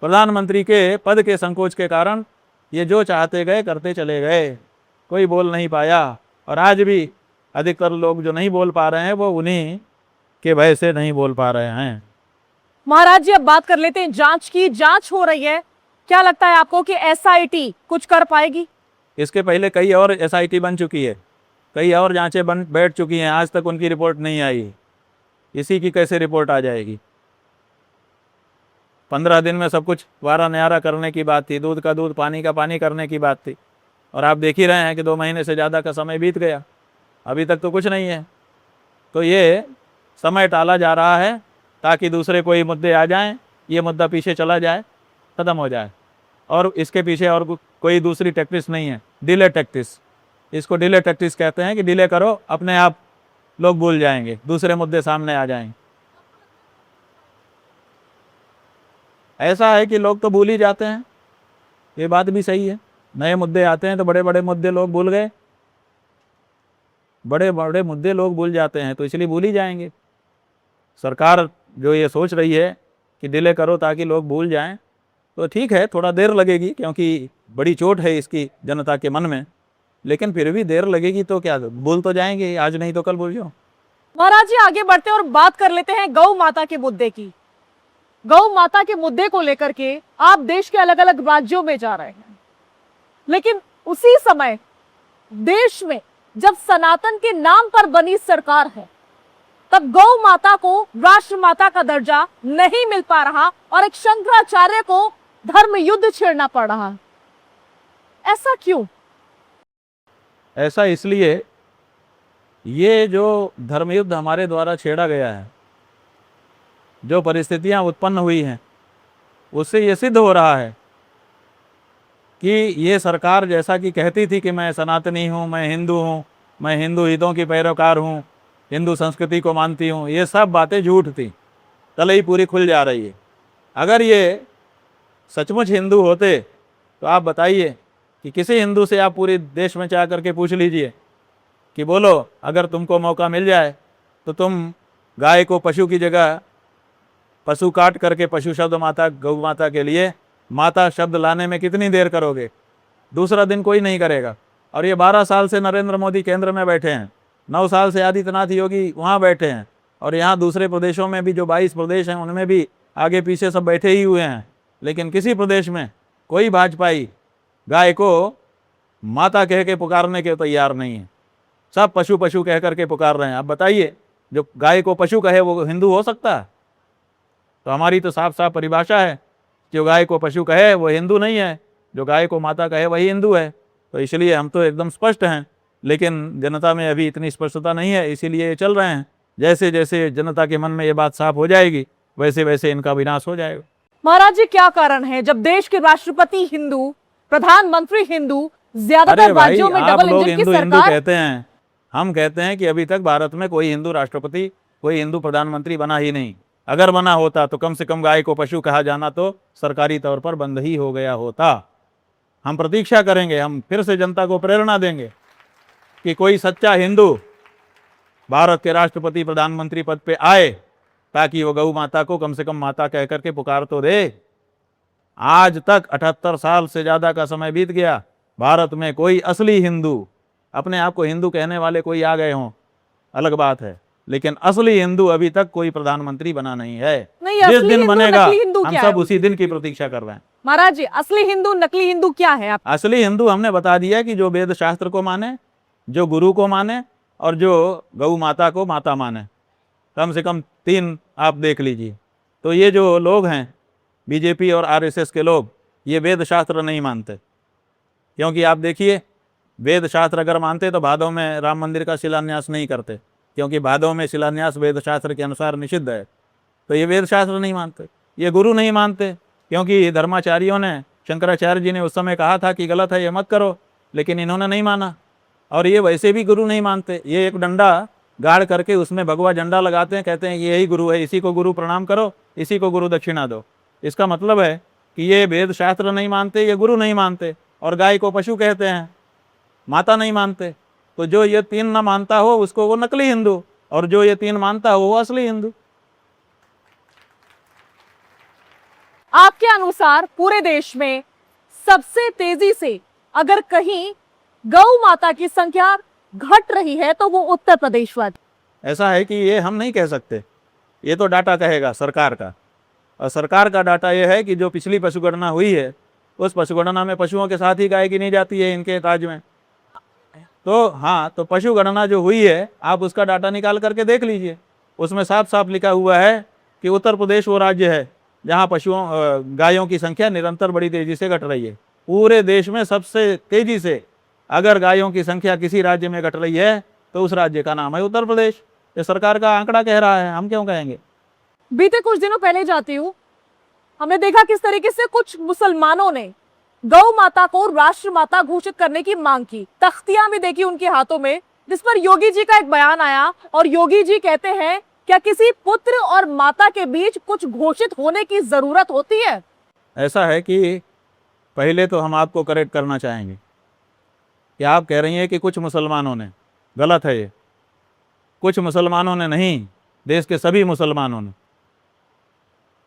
प्रधानमंत्री के पद के संकोच के कारण ये जो चाहते गए करते चले गए, कोई बोल नहीं पाया। और आज भी अधिकतर लोग जो नहीं बोल पा रहे हैं वो उन्हीं के भय से नहीं बोल पा रहे हैं। महाराज जी, अब बात कर लेते हैं जांच की। जांच हो रही है, क्या लगता है आपको कि एसआईटी कुछ कर पाएगी? इसके पहले कई और एसआईटी बन चुकी है, कई और जांचें बैठ चुकी हैं, आज तक उनकी रिपोर्ट नहीं आई। इसी की कैसे रिपोर्ट आ जाएगी? 15 दिन में सब कुछ वारा न्यारा करने की बात थी, दूध का दूध पानी का पानी करने की बात थी, और आप देख ही रहे हैं कि 2 महीने से ज़्यादा का समय बीत गया, अभी तक तो कुछ नहीं है। तो ये समय टाला जा रहा है ताकि दूसरे कोई मुद्दे आ जाएं, ये मुद्दा पीछे चला जाए, ख़त्म हो जाए। और इसके पीछे और कोई दूसरी टैक्टिस नहीं है, डिले टैक्टिस। इसको डिले टैक्टिस कहते हैं कि डिले करो, अपने आप लोग भूल जाएंगे, दूसरे मुद्दे सामने आ जाएंगे। ऐसा है कि लोग तो भूल ही जाते हैं, ये बात भी सही है। नए मुद्दे आते हैं तो बड़े बड़े मुद्दे लोग भूल गए, बड़े बड़े मुद्दे लोग भूल जाते हैं, तो इसलिए भूल ही जाएंगे। सरकार जो ये सोच रही है कि डिले करो ताकि लोग भूल जाएं, तो ठीक है, थोड़ा देर लगेगी क्योंकि बड़ी चोट है इसकी जनता के मन में, लेकिन फिर भी देर लगेगी तो क्या, भूल तो जाएंगे, आज नहीं तो कल भूल जाओ। महाराज जी, आगे बढ़ते हैं और बात कर लेते हैं गौ माता के मुद्दे की। गौ माता के मुद्दे को लेकर के आप देश के अलग अलग राज्यों में जा रहे हैं, लेकिन उसी समय देश में जब सनातन के नाम पर बनी सरकार है तब गौ माता को राष्ट्र माता का दर्जा नहीं मिल पा रहा और एक शंकराचार्य को धर्म युद्ध छेड़ना पड़ रहा है। ऐसा क्यों? ऐसा इसलिए, ये जो धर्मयुद्ध हमारे द्वारा छेड़ा गया है, जो परिस्थितियां उत्पन्न हुई हैं, उससे ये सिद्ध हो रहा है कि ये सरकार जैसा कि कहती थी कि मैं सनातनी हूँ, मैं हिंदू हूँ, मैं हिंदू हितों की पैरोकार हूँ, हिंदू संस्कृति को मानती हूँ, ये सब बातें झूठ थी। कल ही पूरी खुल जा रही है। अगर ये सचमुच हिंदू होते तो आप बताइए कि किसी हिंदू से आप पूरे देश में जा करके पूछ लीजिए कि बोलो, अगर तुमको मौका मिल जाए तो तुम गाय को पशु की जगह पशु काट करके पशु शब्द माता गौ माता के लिए माता शब्द लाने में कितनी देर करोगे? दूसरा दिन कोई नहीं करेगा। और ये 12 साल से नरेंद्र मोदी केंद्र में बैठे हैं, 9 साल से आदित्यनाथ योगी वहाँ बैठे हैं, और यहाँ दूसरे प्रदेशों में भी जो 22 प्रदेश हैं उनमें भी आगे पीछे सब बैठे ही हुए हैं, लेकिन किसी प्रदेश में कोई भाजपाई गाय को माता कह के पुकारने के तैयार नहीं है। सब पशु पशु कह करके पुकार रहे हैं। आप बताइए, जो गाय को पशु कहे वो हिंदू हो सकता है? तो हमारी तो साफ साफ परिभाषा है, जो गाय को पशु कहे वो हिंदू नहीं है, जो गाय को माता कहे वही हिंदू है। तो इसलिए हम तो एकदम स्पष्ट हैं, लेकिन जनता में अभी इतनी स्पष्टता नहीं है, इसीलिए ये चल रहे हैं। जैसे जैसे जनता के मन में ये बात साफ हो जाएगी वैसे वैसे इनका विनाश हो जाएगा। महाराज जी, क्या कारण है जब देश के राष्ट्रपति हिंदू, प्रधानमंत्री हिंदू, ज्यादातर राज्यों में डबल इंजन की सरकार कहते हैं, हम कहते हैं कि अभी तक भारत में कोई हिंदू राष्ट्रपति, कोई हिंदू प्रधानमंत्री बना ही नहीं। अगर बना होता तो कम से कम गाय को पशु कहा जाना तो सरकारी तौर पर बंद ही हो गया होता। हम प्रतीक्षा करेंगे, हम फिर से जनता को प्रेरणा देंगे कि कोई सच्चा हिंदू भारत के राष्ट्रपति प्रधानमंत्री पद पे आए, ताकि वो गौ माता को कम से कम माता कह करके पुकार तो दे। आज तक 78 साल से ज़्यादा का समय बीत गया, भारत में कोई असली हिंदू, अपने आप को हिंदू कहने वाले कोई आ गए हों अलग बात है, लेकिन असली हिंदू अभी तक कोई प्रधानमंत्री बना नहीं है। जिस दिन बनेगा हम सब उसी दिन की प्रतीक्षा कर रहे हैं। महाराज जी, असली हिंदू नकली हिंदू क्या है? आप असली हिंदू हमने बता दिया कि जो वेद शास्त्र को माने, जो गुरु को माने, और जो गौ माता को माता माने। कम से कम 3 आप देख लीजिए। तो ये जो लोग हैं बीजेपी और आरएसएस के लोग, ये वेद शास्त्र नहीं मानते। क्योंकि आप देखिए, वेद शास्त्र अगर मानते तो भादव में राम मंदिर का शिलान्यास नहीं करते, क्योंकि भादव में शिलान्यास वेद शास्त्र के अनुसार निषिद्ध है। तो ये वेद शास्त्र नहीं मानते, ये गुरु नहीं मानते, क्योंकि धर्माचार्यों ने, शंकराचार्य जी ने उस समय कहा था कि गलत है ये मत करो, लेकिन इन्होंने नहीं माना। और ये वैसे भी गुरु नहीं मानते, ये एक डंडा गाड़ करके उसमें भगवा झंडा लगाते हैं, कहते हैं कि यही गुरु है, इसी को गुरु प्रणाम करो, इसी को गुरु दक्षिणा दो। इसका मतलब है कि ये वेद शास्त्र नहीं मानते, ये गुरु नहीं मानते, और गाय को पशु कहते हैं, माता नहीं मानते। तो जो ये 3 ना मानता हो उसको वो नकली हिंदू, और जो ये 3 मानता हो वो असली हिंदू। आपके अनुसार पूरे देश में सबसे तेजी से अगर कहीं गौ माता की संख्या घट रही है तो वो उत्तर प्रदेश वाली। ऐसा है कि ये हम नहीं कह सकते, ये तो डाटा कहेगा सरकार का। और सरकार का डाटा ये है कि जो पिछली पशुगणना हुई है, उस पशुगणना में पशुओं के साथ ही गाय गिनी जाती है इनके राज्य में। तो हाँ, तो पशुगणना जो हुई है आप उसका डाटा निकाल करके देख लीजिए, उसमें साफ साफ लिखा हुआ है कि उत्तर प्रदेश वो राज्य है जहाँ गायों की संख्या निरंतर बड़ी तेजी से घट रही है। पूरे देश में सबसे तेजी से अगर गायों की संख्या किसी राज्य में घट रही है तो उस राज्य का नाम है उत्तर प्रदेश। ये सरकार का आंकड़ा कह रहा है, हम क्यों कहेंगे। बीते कुछ दिनों पहले जाती हूँ, हमने देखा किस तरीके से कुछ मुसलमानों ने गौ माता को राष्ट्र माता घोषित करने की मांग की। तख्तियां भी देखी उनके हाथों में, जिस पर योगी जी का एक बयान आया और योगी जी कहते हैं, क्या किसी पुत्र और माता के बीच कुछ घोषित होने की जरूरत होती है? ऐसा है कि पहले तो हम आपको करेक्ट करना चाहेंगे कि आप कह रही हैं कि कुछ मुसलमानों ने, गलत है ये। कुछ मुसलमानों ने नहीं, देश के सभी मुसलमानों ने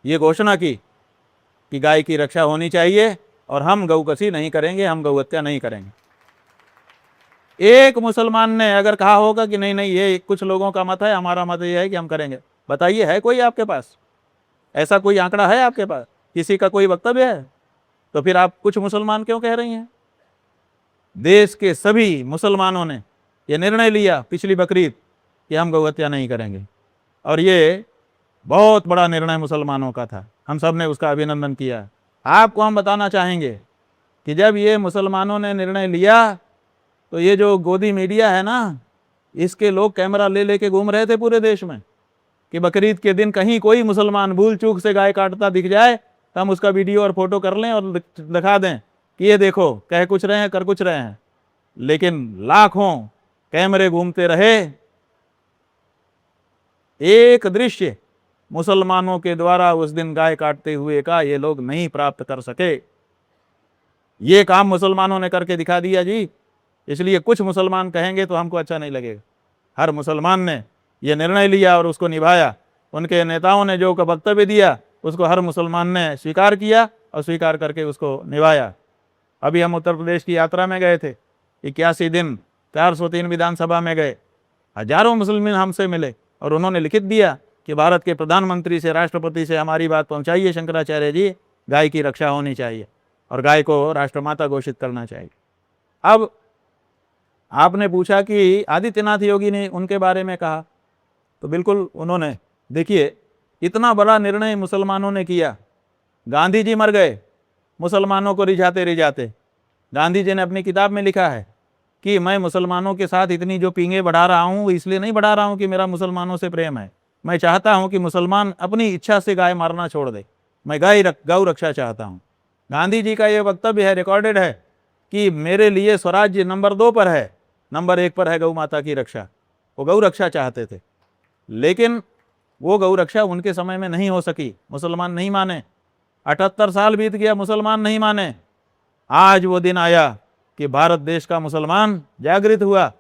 ये घोषणा की कि गाय की रक्षा होनी चाहिए और हम गौकसी नहीं करेंगे, हम गौ हत्या नहीं करेंगे। एक मुसलमान ने अगर कहा होगा कि नहीं नहीं ये कुछ लोगों का मत है, हमारा मत ये है कि हम करेंगे, बताइए है कोई आपके पास? ऐसा कोई आंकड़ा है आपके पास? किसी का कोई वक्तव्य है? तो फिर आप कुछ मुसलमान क्यों कह रही हैं? देश के सभी मुसलमानों ने ये निर्णय लिया पिछली बकरीद कि हम गौ हत्या नहीं करेंगे, और ये बहुत बड़ा निर्णय मुसलमानों का था, हम सब ने उसका अभिनंदन किया। आपको हम बताना चाहेंगे कि जब ये मुसलमानों ने निर्णय लिया तो ये जो गोदी मीडिया है ना, इसके लोग कैमरा ले लेके घूम रहे थे पूरे देश में कि बकरीद के दिन कहीं कोई मुसलमान भूल चूक से गाय काटता दिख जाए तो हम उसका वीडियो और फोटो कर लें और दिखा दें कि ये देखो कह कुछ रहे हैं कर कुछ रहे हैं। लेकिन लाखों कैमरे घूमते रहे, एक दृश्य मुसलमानों के द्वारा उस दिन गाय काटते हुए का ये लोग नहीं प्राप्त कर सके। ये काम मुसलमानों ने करके दिखा दिया जी। इसलिए कुछ मुसलमान कहेंगे तो हमको अच्छा नहीं लगेगा। हर मुसलमान ने ये निर्णय लिया और उसको निभाया। उनके नेताओं ने जो वक्तव्य दिया उसको हर मुसलमान ने स्वीकार किया और स्वीकार करके उसको निभाया। अभी हम उत्तर प्रदेश की यात्रा में गए थे, 81 दिन 403 विधानसभा में गए, हजारों मुसलमान हमसे मिले और उन्होंने लिखित दिया कि भारत के प्रधानमंत्री से, राष्ट्रपति से हमारी बात पहुंचाइए शंकराचार्य जी, गाय की रक्षा होनी चाहिए और गाय को राष्ट्रमाता घोषित करना चाहिए। अब आपने पूछा कि आदित्यनाथ योगी ने उनके बारे में कहा, तो बिल्कुल उन्होंने, देखिए इतना बड़ा निर्णय मुसलमानों ने किया। गांधी जी मर गए मुसलमानों को रिझाते रिझाते। गांधी जी ने अपनी किताब में लिखा है कि मैं मुसलमानों के साथ इतनी जो पींगे बढ़ा रहा हूँ इसलिए नहीं बढ़ा रहा हूँ कि मेरा मुसलमानों से प्रेम है, मैं चाहता हूँ कि मुसलमान अपनी इच्छा से गाय मारना छोड़ दे, मैं गौ रक्षा चाहता हूँ। गांधी जी का ये वक्तव्य है, रिकॉर्डेड है कि मेरे लिए स्वराज्य नंबर 2 पर है, नंबर 1 पर है गौ माता की रक्षा। वो गौ रक्षा चाहते थे, लेकिन वो गौ रक्षा उनके समय में नहीं हो सकी, मुसलमान नहीं माने। 78 साल बीत गया, मुसलमान नहीं माने। आज वो दिन आया कि भारत देश का मुसलमान जागृत हुआ,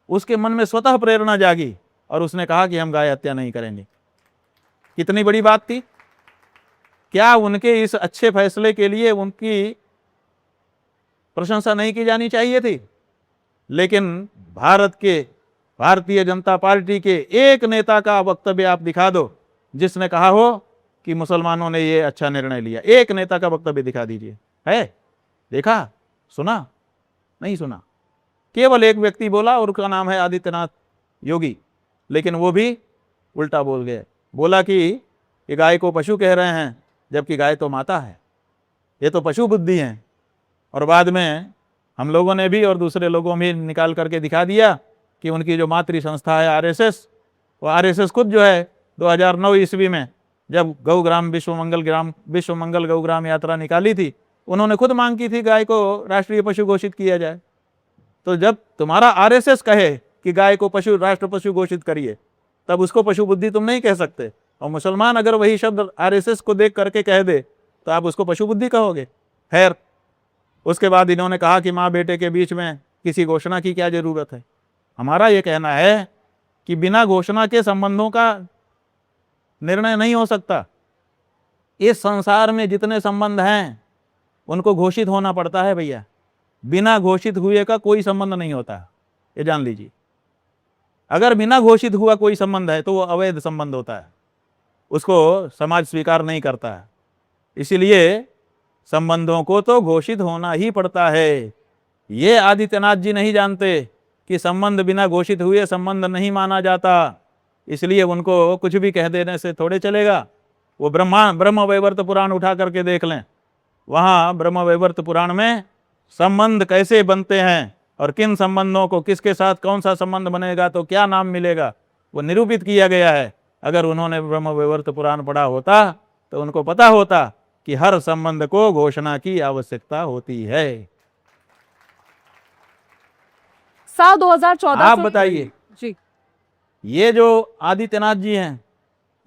उसके मन में स्वतः प्रेरणा जागी और उसने कहा कि हम गाय हत्या नहीं करेंगे। कितनी बड़ी बात थी। क्या उनके इस अच्छे फैसले के लिए उनकी प्रशंसा नहीं की जानी चाहिए थी? लेकिन भारतीय जनता पार्टी के एक नेता का वक्तव्य आप दिखा दो जिसने कहा हो कि मुसलमानों ने ये अच्छा निर्णय लिया। एक नेता का वक्तव्य दिखा दीजिए। है? देखा? सुना? नहीं सुना। केवल एक व्यक्ति बोला और उसका नाम है आदित्यनाथ योगी, लेकिन वो भी उल्टा बोल गए। बोला कि गाय को पशु कह रहे हैं, जबकि गाय तो माता है, ये तो पशु बुद्धि है। और बाद में हम लोगों ने भी और दूसरे लोगों में निकाल करके दिखा दिया कि उनकी जो मातृ संस्था है आरएसएस, वो आरएसएस खुद जो है 2009 ईस्वी में जब विश्व मंगल गौग्राम यात्रा निकाली थी, उन्होंने खुद मांग की थी गाय को राष्ट्रीय पशु घोषित किया जाए। तो जब तुम्हारा आरएसएस कहे कि गाय को राष्ट्र पशु घोषित करिए, तब उसको पशु बुद्धि तुम नहीं कह सकते। और मुसलमान अगर वही शब्द आरएसएस को देख करके कह दे तो आप उसको पशु बुद्धि कहोगे। खैर, उसके बाद इन्होंने कहा कि माँ बेटे के बीच में किसी घोषणा की क्या जरूरत है। हमारा ये कहना है कि बिना घोषणा के संबंधों का निर्णय नहीं हो सकता। इस संसार में जितने संबंध हैं उनको घोषित होना पड़ता है भैया, बिना घोषित हुए का कोई संबंध नहीं होता, ये जान लीजिए। अगर बिना घोषित हुआ कोई संबंध है तो वो अवैध संबंध होता है, उसको समाज स्वीकार नहीं करता है। इसीलिए संबंधों को तो घोषित होना ही पड़ता है। ये आदित्यनाथ जी नहीं जानते कि संबंध बिना घोषित हुए संबंध नहीं माना जाता, इसलिए उनको कुछ भी कह देने से थोड़े चलेगा। वो ब्रह्म वैवर्त पुराण उठा करके देख लें, वहाँ ब्रह्म वैवर्त पुराण में संबंध कैसे बनते हैं और किन संबंधों को किसके साथ कौन सा संबंध बनेगा तो क्या नाम मिलेगा, वो निरूपित किया गया है। अगर उन्होंने ब्रह्म वैवर्त पुराण पढ़ा होता तो उनको पता होता कि हर संबंध को घोषणा की आवश्यकता होती है। साल 2014 आप बताइए जी, ये जो आदित्यनाथ जी हैं,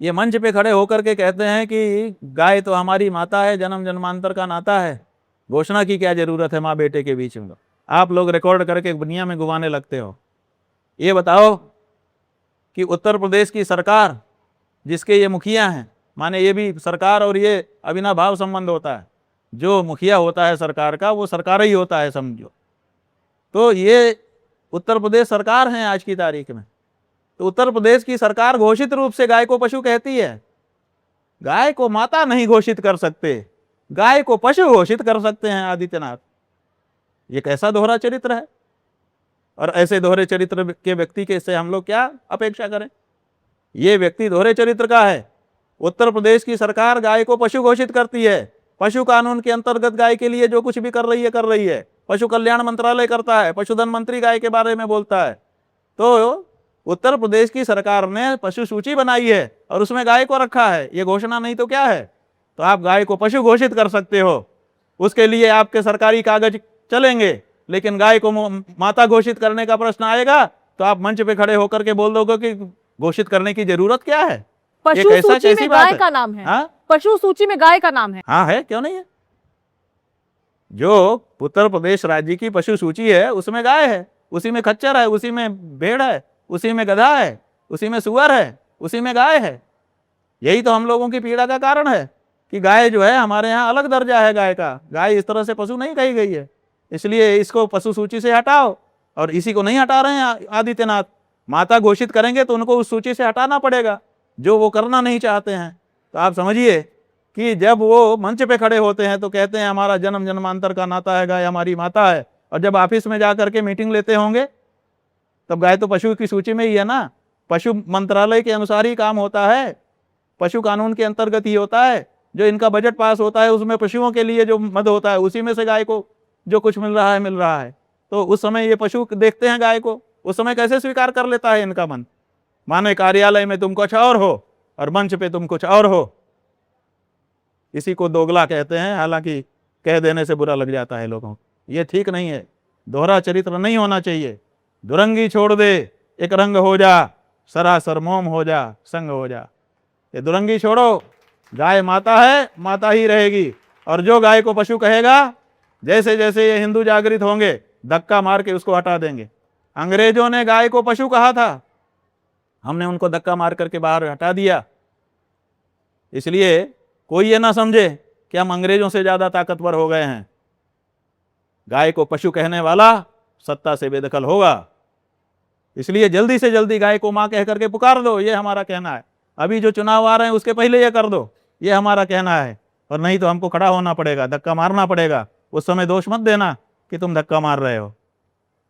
ये मंच पे खड़े होकर के कहते हैं कि गाय तो हमारी माता है, जन्म जन्मांतर का नाता है, घोषणा की क्या जरूरत है माँ बेटे के बीच में। आप लोग रिकॉर्ड करके दुनिया में घुमाने लगते हो। ये बताओ कि उत्तर प्रदेश की सरकार जिसके ये मुखिया हैं, माने ये भी सरकार और ये अविनाभाव संबंध होता है, जो मुखिया होता है सरकार का वो सरकार ही होता है समझो। तो ये उत्तर प्रदेश सरकार है आज की तारीख में। तो उत्तर प्रदेश की सरकार घोषित रूप से गाय को पशु कहती है। गाय को माता नहीं घोषित कर सकते, गाय को पशु घोषित कर सकते हैं आदित्यनाथ। ये कैसा दोहरा चरित्र है। और ऐसे दोहरे चरित्र के व्यक्ति के से हम लोग क्या अपेक्षा करें? ये व्यक्ति दोहरे चरित्र का है। उत्तर प्रदेश की सरकार गाय को पशु घोषित करती है। पशु कानून के अंतर्गत गाय के लिए जो कुछ भी कर रही है। पशु कल्याण मंत्रालय करता है, पशुधन मंत्री गाय के बारे में बोलता है। तो उत्तर प्रदेश की सरकार ने पशु सूची बनाई है और उसमें गाय को रखा है। ये घोषणा नहीं तो क्या है? तो आप गाय को पशु घोषित कर सकते हो, उसके लिए आपके सरकारी कागज चलेंगे, लेकिन गाय को माता घोषित करने का प्रश्न आएगा तो आप मंच पे खड़े होकर के बोल दोगे कि घोषित करने की जरूरत क्या है? पशु सूची में गाय का नाम है। हाँ? पशु सूची में गाय का नाम है। हाँ है, क्यों नहीं है? जो उत्तर प्रदेश राज्य की पशु सूची है उसमें गाय है, उसी में खच्चर है, उसी में भेड़ है, उसी में गधा है, उसी में सुअर है, उसी में गाय है। यही तो हम लोगों की पीड़ा का कारण है कि गाय जो है हमारे यहाँ अलग दर्जा है गाय का। गाय इस तरह से पशु नहीं कही गई है, इसलिए इसको पशु सूची से हटाओ। और इसी को नहीं हटा रहे हैं आदित्यनाथ। माता घोषित करेंगे तो उनको उस सूची से हटाना पड़ेगा, जो वो करना नहीं चाहते हैं। तो आप समझिए कि जब वो मंच पे खड़े होते हैं तो कहते हैं हमारा जन्म जन्मांतर का नाता है, गाय हमारी माता है, और जब ऑफिस में जा करके मीटिंग लेते होंगे तब गाय तो पशु की सूची में ही है ना। पशु मंत्रालय के अनुसार ही काम होता है, पशु कानून के अंतर्गत ही होता है। जो इनका बजट पास होता है उसमें पशुओं के लिए जो मद होता है उसी में से गाय को जो कुछ मिल रहा है। तो उस समय ये पशु देखते हैं गाय को, उस समय कैसे स्वीकार कर लेता है इनका मन? माने कार्यालय में तुम कुछ और हो और मंच पे तुम कुछ और हो। इसी को दोगला कहते हैं, हालांकि कह देने से बुरा लग जाता है लोगों को। ये ठीक नहीं है, दोहरा चरित्र नहीं होना चाहिए। दुरंगी छोड़ दे, एक रंग हो जा, सरासर मोम हो जा, संग हो जा। ये दुरंगी छोड़ो, गाय माता है, माता ही रहेगी। और जो गाय को पशु कहेगा, जैसे जैसे ये हिंदू जागृत होंगे धक्का मार के उसको हटा देंगे। अंग्रेजों ने गाय को पशु कहा था, हमने उनको धक्का मार करके बाहर हटा दिया। इसलिए कोई ये ना समझे कि हम अंग्रेजों से ज्यादा ताकतवर हो गए हैं। गाय को पशु कहने वाला सत्ता से बेदखल होगा। इसलिए जल्दी से जल्दी गाय को मां कह करके पुकार दो, ये हमारा कहना है। अभी जो चुनाव आ रहे हैं उसके पहले ये कर दो, ये हमारा कहना है। और नहीं तो हमको खड़ा होना पड़ेगा, धक्का मारना पड़ेगा। उस समय दोष मत देना कि तुम धक्का मार रहे हो।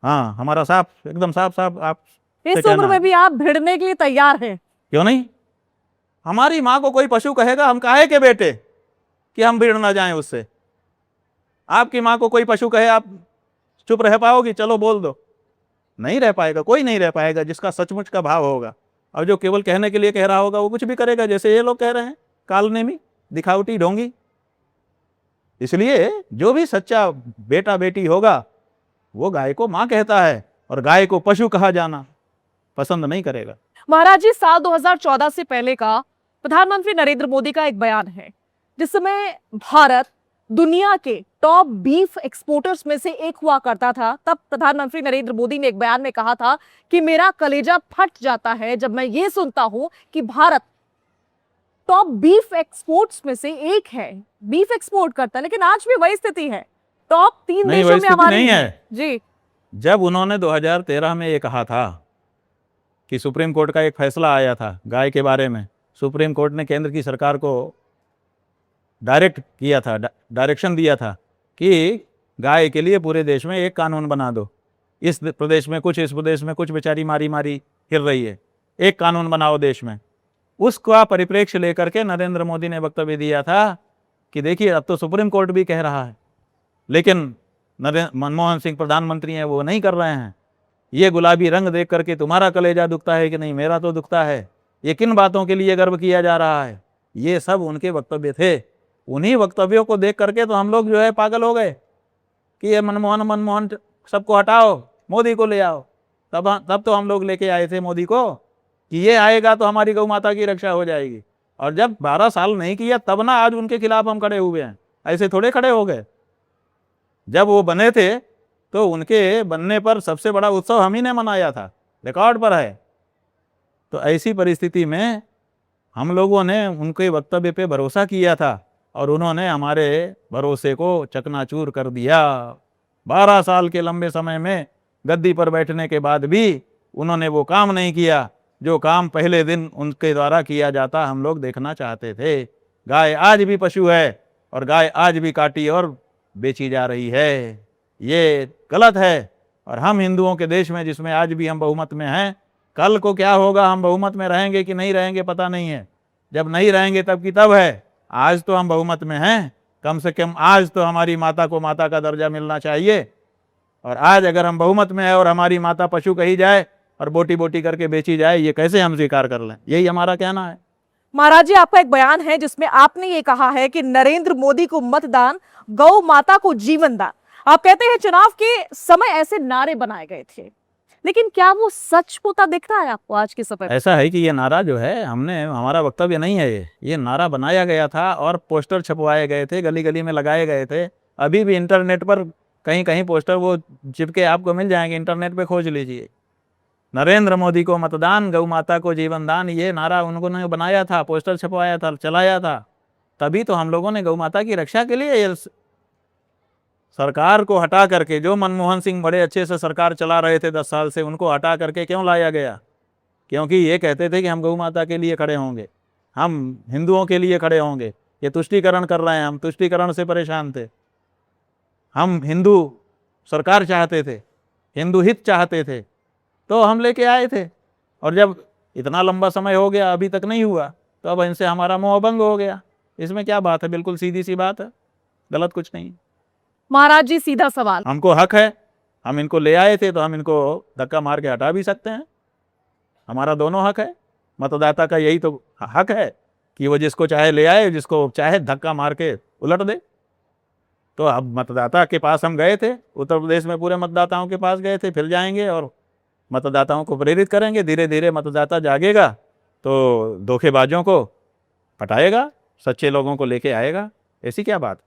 हाँ, हमारा साफ, एकदम साफ साफ आप इस उम्र में भी आप भिड़ने के लिए तैयार हैं? क्यों नहीं? हमारी माँ को कोई पशु कहेगा, हम काहे के बेटे कि हम भिड़ ना जाएं उससे। आपकी माँ को कोई पशु कहे, आप चुप रह पाओगी? चलो बोल दो। नहीं रह पाएगा, कोई नहीं रह पाएगा जिसका सचमुच का भाव होगा। और जो केवल कहने के लिए कह रहा होगा वो कुछ भी करेगा, जैसे ये लोग कह रहे हैं, कालनेमी, दिखावटी, ढोंगी। इसलिए जो भी सच्चा बेटा बेटी होगा वो गाय को मां कहता है और गाय को पशु कहा जाना पसंद नहीं करेगा। महाराज जी, साल 2014 से पहले का प्रधानमंत्री नरेंद्र मोदी का एक बयान है, जिसमें भारत दुनिया के टॉप बीफ एक्सपोर्टर्स में से एक हुआ करता था। तब प्रधानमंत्री नरेंद्र मोदी ने एक बयान में कहा था कि मेरा कलेजा फट जाता है जब मैं ये सुनता हूं कि भारत टॉप बीफ एक्सपोर्ट्स में से एक है, बीफ एक्सपोर्ट करता है। लेकिन आज भी वही स्थिति है, टॉप 3 देशों में हमारी नहीं है जी। जब उन्होंने 2013 में ये कहा था कि सुप्रीम कोर्ट का एक फैसला आया था गाय के बारे में, सुप्रीम कोर्ट ने केंद्र की सरकार को डायरेक्ट किया था, डायरेक्शन दिया था कि गाय के लिए पूरे देश में एक कानून बना दो। इस प्रदेश में कुछ, इस प्रदेश में कुछ, बेचारी मारी मारी फिर रही है, एक कानून बनाओ देश में। उसका परिप्रेक्ष्य लेकर के नरेंद्र मोदी ने वक्तव्य दिया था कि देखिए अब तो सुप्रीम कोर्ट भी कह रहा है, लेकिन मनमोहन सिंह प्रधानमंत्री हैं, वो नहीं कर रहे हैं। ये गुलाबी रंग देख करके तुम्हारा कलेजा दुखता है कि नहीं? मेरा तो दुखता है। ये किन बातों के लिए गर्व किया जा रहा है? ये सब उनके वक्तव्य थे। उन्हीं वक्तव्यों को देख करके तो हम लोग जो है पागल हो गए कि ये मनमोहन सबको हटाओ, मोदी को ले आओ। तब तो हम लोग लेके आए थे मोदी को कि ये आएगा तो हमारी गौ माता की रक्षा हो जाएगी। और जब 12 साल नहीं किया तब ना आज उनके खिलाफ हम खड़े हुए हैं, ऐसे थोड़े खड़े हो गए। जब वो बने थे तो उनके बनने पर सबसे बड़ा उत्सव हम ही ने मनाया था, रिकॉर्ड पर है। तो ऐसी परिस्थिति में हम लोगों ने उनके वक्तव्य पे भरोसा किया था और उन्होंने हमारे भरोसे को चकनाचूर कर दिया। 12 साल के लंबे समय में गद्दी पर बैठने के बाद भी उन्होंने वो काम नहीं किया जो काम पहले दिन उनके द्वारा किया जाता हम लोग देखना चाहते थे। गाय आज भी पशु है और गाय आज भी काटी और बेची जा रही है। ये गलत है और हम हिंदुओं के देश में, जिसमें आज भी हम बहुमत में हैं, कल को क्या होगा, हम बहुमत में रहेंगे कि नहीं रहेंगे पता नहीं है। जब नहीं रहेंगे तब की तब है। आज तो हम बहुमत में हैं, कम से कम आज तो हमारी माता को माता का दर्जा मिलना चाहिए। और आज अगर हम बहुमत में है और हमारी माता पशु कही जाए और बोटी बोटी करके बेची जाए, ये कैसे हम स्वीकार कर लें? यही हमारा कहना है। महाराज जी, आपका एक बयान है जिसमें आपने ये कहा है कि नरेंद्र मोदी को मतदान, गौ माता को जीवन दान। आप कहते हैं चुनाव के समय ऐसे नारे बनाए गए थे, लेकिन क्या वो सच होता दिख रहा है आपको आज के समय? ऐसा है कि ये नारा जो है, हमारा वक्तव्य नहीं है, ये नारा बनाया गया था और पोस्टर छपवाए गए थे, गली गली में लगाए गए थे। अभी भी इंटरनेट पर कहीं कहीं पोस्टर वो चिपके आपको मिल जाएंगे, इंटरनेट पे खोज लीजिए। नरेंद्र मोदी को मतदान, गौ माता को जीवन दान, ये नारा उन्होंने बनाया था, पोस्टर छपवाया था, चलाया था। तभी तो हम लोगों ने गौ माता की रक्षा के लिए ये सरकार को हटा करके, जो मनमोहन सिंह बड़े अच्छे से सरकार चला रहे थे 10 साल से, उनको हटा करके क्यों लाया गया? क्योंकि ये कहते थे कि हम गौ माता के लिए खड़े होंगे, हम हिंदुओं के लिए खड़े होंगे। ये तुष्टीकरण कर रहे हैं, हम तुष्टीकरण से परेशान थे। हम हिंदू सरकार चाहते थे, हिंदू हित चाहते थे, तो हम लेके आए थे। और जब इतना लंबा समय हो गया अभी तक नहीं हुआ, तो अब इनसे हमारा मोह भंग हो गया। इसमें क्या बात है? बिल्कुल सीधी सी बात है, गलत कुछ नहीं। महाराज जी, सीधा सवाल, हमको हक है, हम इनको ले आए थे तो हम इनको धक्का मार के हटा भी सकते हैं। हमारा दोनों हक है। मतदाता का यही तो हक है कि वो जिसको चाहे ले आए, जिसको चाहे धक्का मार के उलट दे। तो अब मतदाता के पास हम गए थे, उत्तर प्रदेश में पूरे मतदाताओं के पास गए थे, फिर जाएंगे और मतदाताओं को प्रेरित करेंगे। धीरे धीरे मतदाता जागेगा तो धोखेबाजों को हटाएगा, सच्चे लोगों को लेके आएगा। ऐसी क्या बात?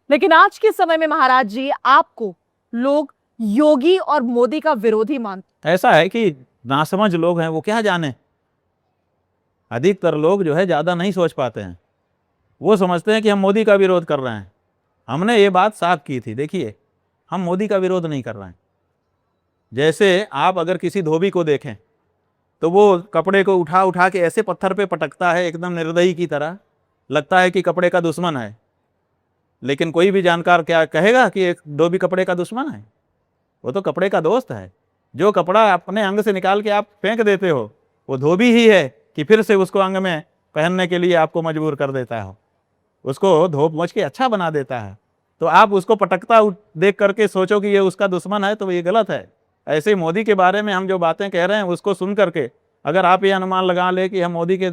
लेकिन आज के समय में महाराज जी, आपको लोग योगी और मोदी का विरोधी मानते। ऐसा है कि नासमझ लोग हैं, वो क्या जाने। अधिकतर लोग जो है ज़्यादा नहीं सोच पाते हैं। वो समझते हैं कि हम मोदी का विरोध कर रहे हैं। हमने ये बात साफ की थी, देखिए हम मोदी का विरोध नहीं कर रहे हैं। जैसे आप अगर किसी धोबी को देखें तो वो कपड़े को उठा उठा के ऐसे पत्थर पे पटकता है, एकदम निर्दयी की तरह, लगता है कि कपड़े का दुश्मन है। लेकिन कोई भी जानकार क्या कहेगा कि एक धोबी कपड़े का दुश्मन है? वो तो कपड़े का दोस्त है। जो कपड़ा अपने अंग से निकाल के आप फेंक देते हो, वो धोबी ही है कि फिर से उसको अंग में पहनने के लिए आपको मजबूर कर देता है, उसको धोप मोच के अच्छा बना देता है। तो आप उसको पटकता देख करके सोचो कि ये उसका दुश्मन है, तो ये गलत है। ऐसे ही मोदी के बारे में हम जो बातें कह रहे हैं उसको सुन करके अगर आप ये अनुमान लगा ले कि हम मोदी के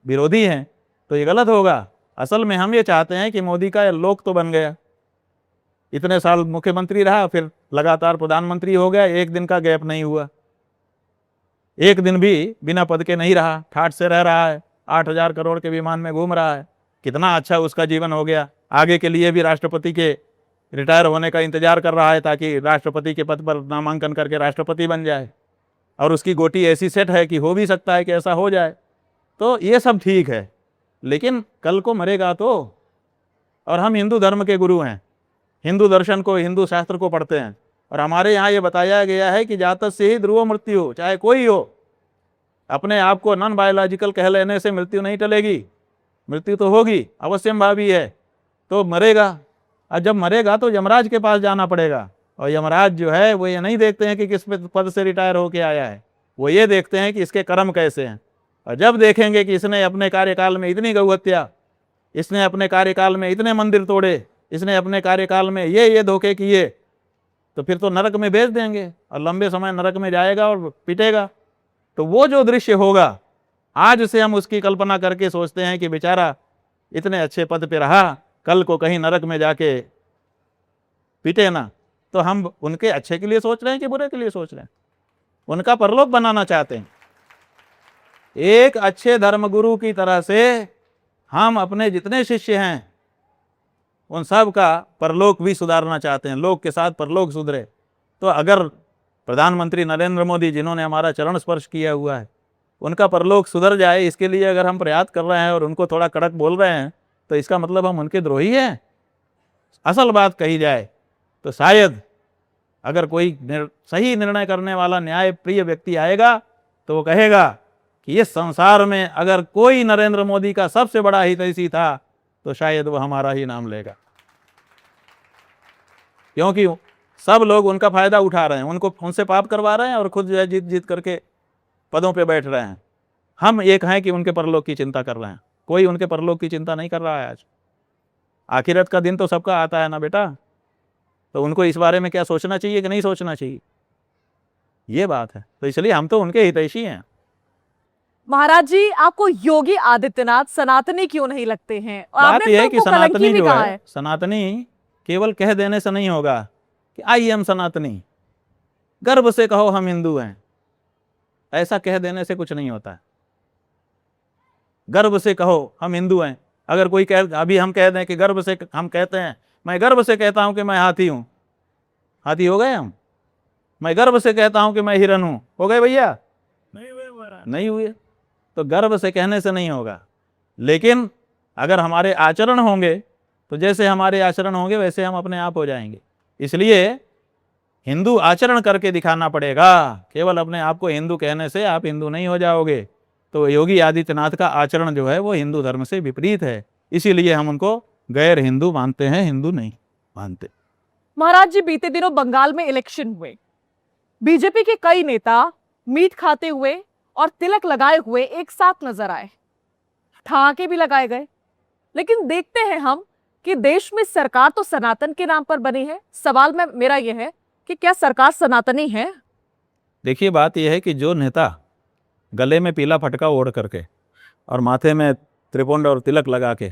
विरोधी हैं, तो ये गलत होगा। असल में हम ये चाहते हैं कि मोदी का लोक तो बन गया, इतने साल मुख्यमंत्री रहा, फिर लगातार प्रधानमंत्री हो गया, एक दिन का गैप नहीं हुआ, एक दिन भी बिना पद के नहीं रहा, ठाठ से रह रहा है, 8,000 करोड़ के विमान में घूम रहा है। कितना अच्छा उसका जीवन हो गया। आगे के लिए भी राष्ट्रपति के रिटायर होने का इंतजार कर रहा है ताकि राष्ट्रपति के पद पर नामांकन करके राष्ट्रपति बन जाए। और उसकी गोटी ऐसी सेट है कि हो भी सकता है कि ऐसा हो जाए। तो ये सब ठीक है, लेकिन कल को मरेगा तो। और हम हिंदू धर्म के गुरु हैं, हिंदू दर्शन को, हिंदू शास्त्र को पढ़ते हैं, और हमारे यहाँ ये बताया गया है कि जातक से ही ध्रुव मृत्यु हो, चाहे कोई हो। अपने आप को नॉन बायोलॉजिकल कह लेने से मृत्यु नहीं टलेगी, मृत्यु तो होगी, अवश्यंभावी है, तो मरेगा। और जब मरेगा तो यमराज के पास जाना पड़ेगा। और यमराज जो है वो ये नहीं देखते हैं कि किस पद से रिटायर होके आया है, वो ये देखते हैं कि इसके कर्म कैसे हैं। और जब देखेंगे कि इसने अपने कार्यकाल में इतनी गौ हत्या, इसने अपने कार्यकाल में इतने मंदिर तोड़े, इसने अपने कार्यकाल में ये धोखे किए, तो फिर तो नरक में भेज देंगे और लंबे समय नरक में जाएगा और पिटेगा। तो वो जो दृश्य होगा, आज से हम उसकी कल्पना करके सोचते हैं कि बेचारा इतने अच्छे पद पे रहा, कल को कहीं नरक में जाके पिटे ना। तो हम उनके अच्छे के लिए सोच रहे हैं कि बुरे के लिए सोच रहे हैं? उनका परलोक बनाना चाहते हैं। एक अच्छे धर्मगुरु की तरह से हम अपने जितने शिष्य हैं उन सब का परलोक भी सुधारना चाहते हैं, लोक के साथ परलोक सुधरे। तो अगर प्रधानमंत्री नरेंद्र मोदी, जिन्होंने हमारा चरण स्पर्श किया हुआ है, उनका परलोक सुधर जाए, इसके लिए अगर हम प्रयास कर रहे हैं और उनको थोड़ा कड़क बोल रहे हैं, तो इसका मतलब हम उनके द्रोही हैं। असल बात कही जाए तो शायद अगर कोई सही निर्णय करने वाला न्याय प्रिय व्यक्ति आएगा तो वो कहेगा कि इस संसार में अगर कोई नरेंद्र मोदी का सबसे बड़ा हितैषी था तो शायद वो हमारा ही नाम लेगा। क्योंकि सब लोग उनका फायदा उठा रहे हैं, उनसे पाप करवा रहे हैं और खुद जो है जीत जीत करके पदों पे बैठ रहे हैं। हम एक हैं कि उनके परलोक की चिंता कर रहे हैं, कोई उनके परलोक की चिंता नहीं कर रहा है। आज आखिरत का दिन तो सबका आता है ना बेटा, तो उनको इस बारे में क्या सोचना चाहिए कि नहीं सोचना चाहिए, ये बात है। तो इसलिए हम तो उनके हितैषी हैं। महाराज जी, आपको योगी आदित्यनाथ सनातनी क्यों नहीं लगते हैं? और बात आपने यह तो है कि उनको कलंकी सनातनी भी जो कहा है, सनातनी केवल कह देने से नहीं होगा कि आई एम सनातनी, गर्व से कहो हम हिंदू हैं, ऐसा कह देने से कुछ नहीं होता है। गर्व से कहो हम हिंदू हैं। अगर कोई अभी हम कह दें कि गर्व से हम कहते हैं, मैं गर्व से कहता हूं कि मैं हाथी हूं, हाथी हो गए हम? मैं गर्व से कहता हूं कि मैं हिरन हूं, हो गए भैया? नहीं हुए। तो गर्व से कहने से नहीं होगा, लेकिन अगर हमारे आचरण होंगे तो जैसे हमारे आचरण होंगे वैसे हम अपने आप हो जाएंगे। इसलिए हिंदू आचरण करके दिखाना पड़ेगा, केवल अपने आप को हिंदू कहने से आप हिंदू नहीं हो जाओगे। तो योगी आदित्यनाथ का आचरण जो है वो हिंदू धर्म से विपरीत है, इसीलिए हम उनको गैर हिंदू मानते हैं, हिंदू नहीं मानते। महाराज जी, बीते दिनों बंगाल में इलेक्शन हुए, बीजेपी के कई नेता मीट खाते हुए और तिलक लगाए हुए एक साथ नजर आए, ठहाके भी लगाए गए। लेकिन देखते हैं हम कि देश में सरकार तो सनातन के नाम पर बनी है। सवाल में मेरा यह है कि क्या सरकार सनातनी है? देखिए, बात यह है कि जो नेता गले में पीला फटका ओढ़ करके और माथे में त्रिपुंड और तिलक लगा के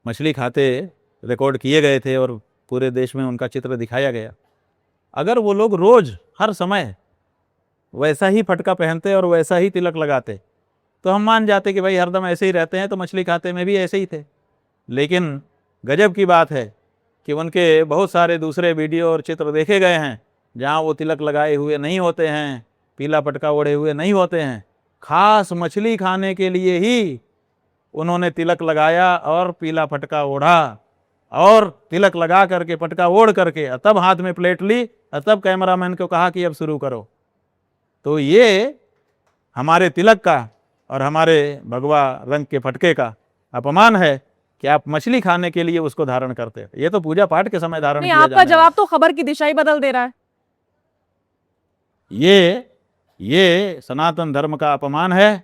मछली खाते रिकॉर्ड किए गए थे और पूरे देश में उनका चित्र दिखाया गया, अगर वो लोग रोज हर समय वैसा ही फटका पहनते और वैसा ही तिलक लगाते तो हम मान जाते कि भाई हरदम ऐसे ही रहते हैं, तो मछली खाते में भी ऐसे ही थे। लेकिन गजब की बात है कि उनके बहुत सारे दूसरे वीडियो और चित्र देखे गए हैं जहां वो तिलक लगाए हुए नहीं होते हैं, पीला पटका ओढ़े हुए नहीं होते हैं। खास मछली खाने के लिए ही उन्होंने तिलक लगाया और पीला फटका ओढ़ा और तिलक लगा करके पटका ओढ़ करके तब हाथ में प्लेट ली और तब कैमरामैन को कहा कि अब शुरू करो। तो ये हमारे तिलक का और हमारे भगवा रंग के फटके का अपमान है कि आप मछली खाने के लिए उसको धारण करते हैं। ये तो पूजा पाठ के समय धारण नहीं, किया आपका जाने जवाब तो खबर की दिशा ही बदल दे रहा है। ये सनातन धर्म का अपमान है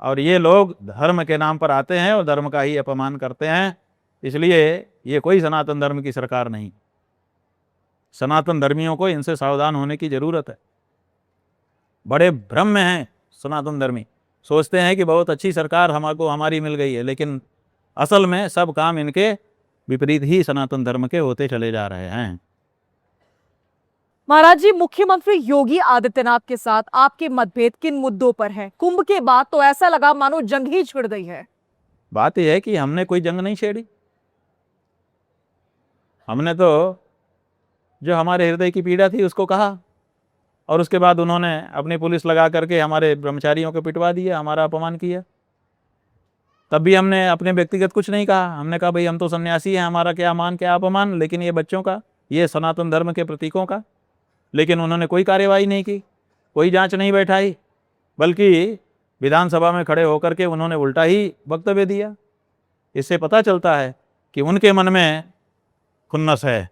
और ये लोग धर्म के नाम पर आते हैं और धर्म का ही अपमान करते हैं। इसलिए ये कोई सनातन धर्म की सरकार नहीं। सनातन धर्मियों को इनसे सावधान होने की जरूरत है। बड़े भ्रम में हैं सनातन धर्मी, सोचते हैं कि बहुत अच्छी सरकार हमको हमारी मिल गई है, लेकिन असल में सब काम इनके विपरीत ही सनातन धर्म के होते चले जा रहे हैं। महाराज जी, मुख्यमंत्री योगी आदित्यनाथ के साथ आपके मतभेद किन मुद्दों पर है? कुंभ के बाद तो ऐसा लगा मानो जंग ही छिड़ गई है। बात यह है कि हमने कोई जंग नहीं छेड़ी। हमने तो जो हमारे हृदय की पीड़ा थी उसको कहा और उसके बाद उन्होंने अपनी पुलिस लगा करके हमारे ब्रह्मचारियों को पिटवा दिया, हमारा अपमान किया। तब भी हमने अपने व्यक्तिगत कुछ नहीं कहा। हमने कहा भाई हम तो सन्यासी हैं, हमारा क्या मान क्या अपमान, लेकिन ये बच्चों का, ये सनातन धर्म के प्रतीकों का। लेकिन उन्होंने कोई कार्यवाही नहीं की, कोई जांच नहीं बैठाई, बल्कि विधानसभा में खड़े होकर के उन्होंने उल्टा ही वक्तव्य दिया। इससे पता चलता है कि उनके मन में खुन्नस है,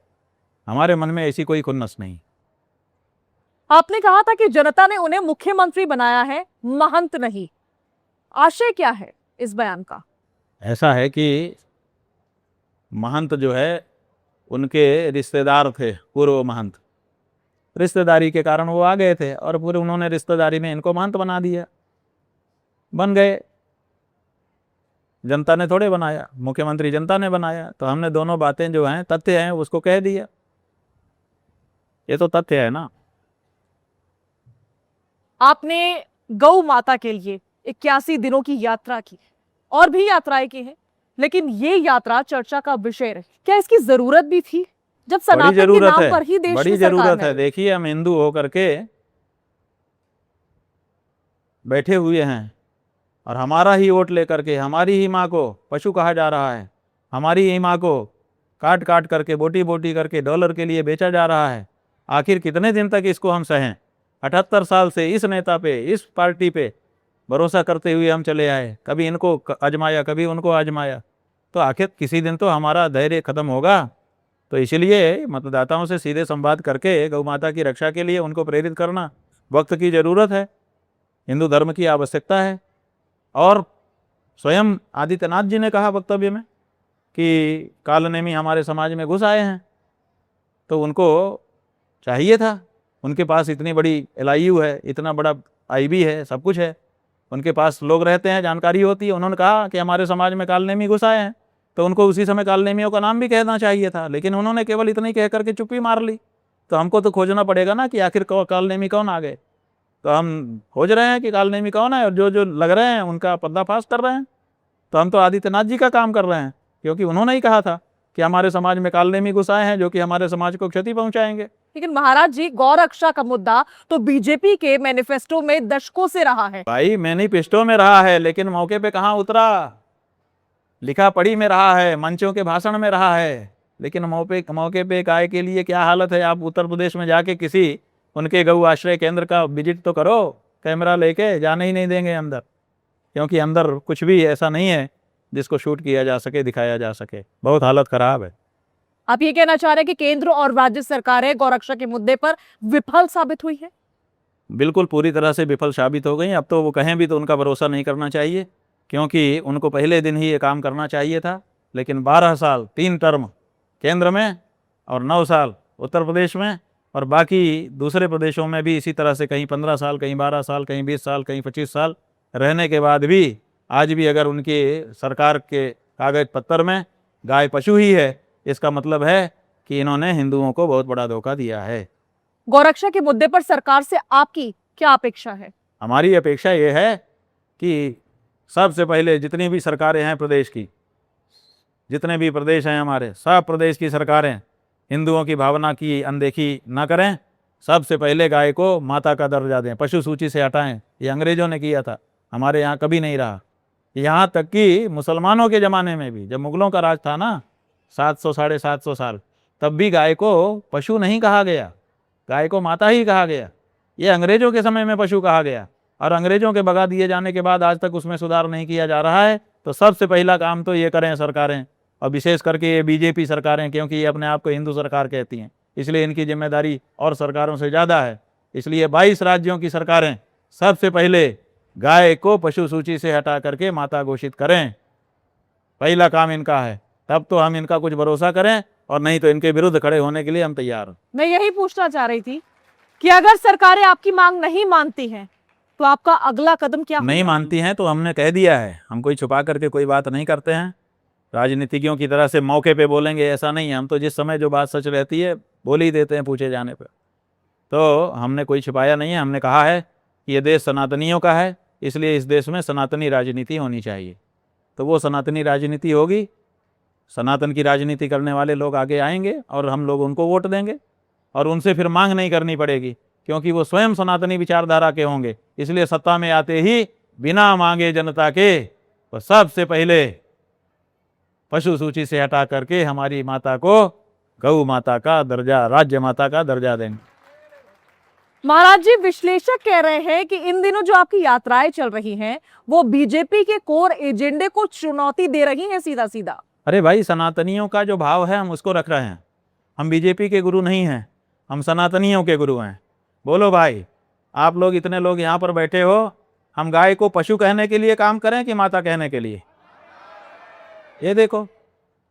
हमारे मन में ऐसी कोई खुन्नस नहीं। आपने कहा था कि जनता ने उन्हें मुख्यमंत्री बनाया है, महंत नहीं। आशय क्या है इस बयान का? ऐसा है कि महंत जो है उनके रिश्तेदार थे, पूर्व महंत, रिश्तेदारी के कारण वो आ गए थे और पूरे उन्होंने रिश्तेदारी में इनको महंत बना दिया, बन गए। जनता ने थोड़े बनाया, मुख्यमंत्री जनता ने बनाया। तो हमने दोनों बातें जो हैं तथ्य हैं उसको कह दिया, ये तो तथ्य है ना। आपने गौ माता के लिए 81 दिनों की यात्रा की, और भी यात्राएं की हैं, लेकिन ये यात्रा चर्चा का विषय रही। क्या इसकी जरूरत भी थी जब सनातन के नाम पर ही देश बड़ी में सरकार जरूरत है? है। देखिए, हम हिंदू होकर के बैठे हुए हैं और हमारा ही वोट लेकर के हमारी ही माँ को पशु कहा जा रहा है, हमारी ही माँ को काट काट करके बोटी बोटी करके डॉलर के लिए बेचा जा रहा है। आखिर कितने दिन तक इसको हम सहें? 78 साल से इस नेता पे, इस पार्टी पे भरोसा करते हुए हम चले आए, कभी इनको आजमाया कभी उनको आजमाया, तो आखिर किसी दिन तो हमारा धैर्य खत्म होगा। तो इसलिए मतदाताओं से सीधे संवाद करके गौ माता की रक्षा के लिए उनको प्रेरित करना वक्त की ज़रूरत है, हिंदू धर्म की आवश्यकता है। और स्वयं आदित्यनाथ जी ने कहा वक्तव्य में कि कालनेमी हमारे समाज में घुस आए हैं, तो उनको चाहिए था, उनके पास इतनी बड़ी LIU है, इतना बड़ा IB है, सब कुछ है, उनके पास लोग रहते हैं, जानकारी होती है। उन्होंने कहा कि हमारे समाज में कालनेमी घुस आए हैं, तो उनको उसी समय कालनेमियों का नाम भी कहना चाहिए था, लेकिन उन्होंने केवल इतना ही कह करके चुप्पी मार ली। तो हमको तो खोजना पड़ेगा ना कि आखिर कालनेमी कौन आ गए। तो हम खोज रहे हैं कि कालनेमी कौन है, और जो लग रहे हैं उनका पर्दाफाश कर रहे हैं। तो हम तो आदित्यनाथ जी का काम कर रहे हैं, क्योंकि उन्होंने ही कहा था कि हमारे समाज में कालनेमी घुस आए हैं जो कि हमारे समाज को क्षति पहुंचाएंगे। लेकिन महाराज जी, गौ रक्षा का मुद्दा तो बीजेपी के मैनिफेस्टो में दशकों से रहा है। भाई मैनिफेस्टो में रहा है, लेकिन मौके पे कहाँ उतरा। लिखा पढ़ी में रहा है, मंचों के भाषण में रहा है, लेकिन मौके पे गाय के लिए क्या हालत है। आप उत्तर प्रदेश में जाके किसी उनके गौ आश्रय केंद्र का विजिट तो करो, कैमरा लेके जाने ही नहीं देंगे अंदर, क्योंकि अंदर कुछ भी ऐसा नहीं है जिसको शूट किया जा सके, दिखाया जा सके। बहुत हालत खराब है। आप ये कहना चाह रहे हैं कि केंद्र और राज्य सरकारें गौरक्षा के मुद्दे पर विफल साबित हुई है? बिल्कुल पूरी तरह से विफल साबित हो गई। अब तो वो कहें भी तो उनका भरोसा नहीं करना चाहिए, क्योंकि उनको पहले दिन ही ये काम करना चाहिए था। लेकिन 12 साल 3 टर्म केंद्र में और 9 साल उत्तर प्रदेश में, और बाकी दूसरे प्रदेशों में भी इसी तरह से कहीं 15 साल, कहीं 12 साल, कहीं 20 साल, कहीं 25 साल रहने के बाद भी आज भी अगर उनके सरकार के कागज पत्तर में गाय पशु ही है, इसका मतलब है कि इन्होंने हिंदुओं को बहुत बड़ा धोखा दिया है। गौरक्षा के मुद्दे पर सरकार से आपकी क्या अपेक्षा है? हमारी अपेक्षा ये है कि सबसे पहले जितनी भी सरकारें हैं प्रदेश की, जितने भी प्रदेश हैं हमारे, सब प्रदेश की सरकारें हिंदुओं की भावना की अनदेखी ना करें। सबसे पहले गाय को माता का दर्जा दें, पशु सूची से हटाएं। ये अंग्रेजों ने किया था, हमारे यहाँ कभी नहीं रहा। यहाँ तक कि मुसलमानों के ज़माने में भी, जब मुगलों का राज था ना 700 साढ़े 700 साल, तब भी गाय को पशु नहीं कहा गया, गाय को माता ही कहा गया। ये अंग्रेजों के समय में पशु कहा गया, और अंग्रेजों के भगा दिए जाने के बाद आज तक उसमें सुधार नहीं किया जा रहा है। तो सबसे पहला काम तो ये करें सरकारें, और विशेष करके ये बीजेपी सरकारें, क्योंकि ये अपने आप को हिंदू सरकार कहती हैं, इसलिए इनकी जिम्मेदारी और सरकारों से ज़्यादा है। इसलिए 22 राज्यों की सरकारें सबसे पहले गाय को पशु सूची से हटा करके माता घोषित करें, पहला काम इनका है। तब तो हम इनका कुछ भरोसा करें, और नहीं तो इनके विरुद्ध खड़े होने के लिए हम तैयार हैं। मैं यही पूछना चाह रही थी कि अगर सरकारें आपकी मांग नहीं मानती हैं तो आपका अगला कदम क्या होगा? नहीं मानती हैं तो हमने कह दिया है, हम कोई छुपा करके कोई बात नहीं करते हैं। राजनीतिज्ञों की तरह से मौके पे बोलेंगे ऐसा नहीं है, हम तो जिस समय जो बात सच रहती है बोल ही देते हैं पूछे जाने पर। तो हमने कोई छिपाया नहीं है, हमने कहा है कि ये देश सनातनियों का है, इसलिए इस देश में सनातनी राजनीति होनी चाहिए। तो वो सनातनी राजनीति होगी, सनातन की राजनीति करने वाले लोग आगे आएंगे और हम लोग उनको वोट देंगे, और उनसे फिर मांग नहीं करनी पड़ेगी, क्योंकि वो स्वयं सनातनी विचारधारा के होंगे। इसलिए सत्ता में आते ही बिना मांगे जनता के वो सबसे पहले पशु सूची से हटा करके हमारी माता को गौ माता का दर्जा, राज्य माता का दर्जा देंगे। महाराज जी, विश्लेषक कह रहे हैं कि इन दिनों जो आपकी यात्राएं चल रही हैं वो बीजेपी के कोर एजेंडे को चुनौती दे रही हैं सीधा सीधा। अरे भाई, सनातनियों का जो भाव है हम उसको रख रहे हैं। हम बीजेपी के गुरु नहीं हैं, हम सनातनियों के गुरु हैं। बोलो भाई, आप लोग इतने लोग यहाँ पर बैठे हो, हम गाय को पशु कहने के लिए काम करें कि माता कहने के लिए? ये देखो,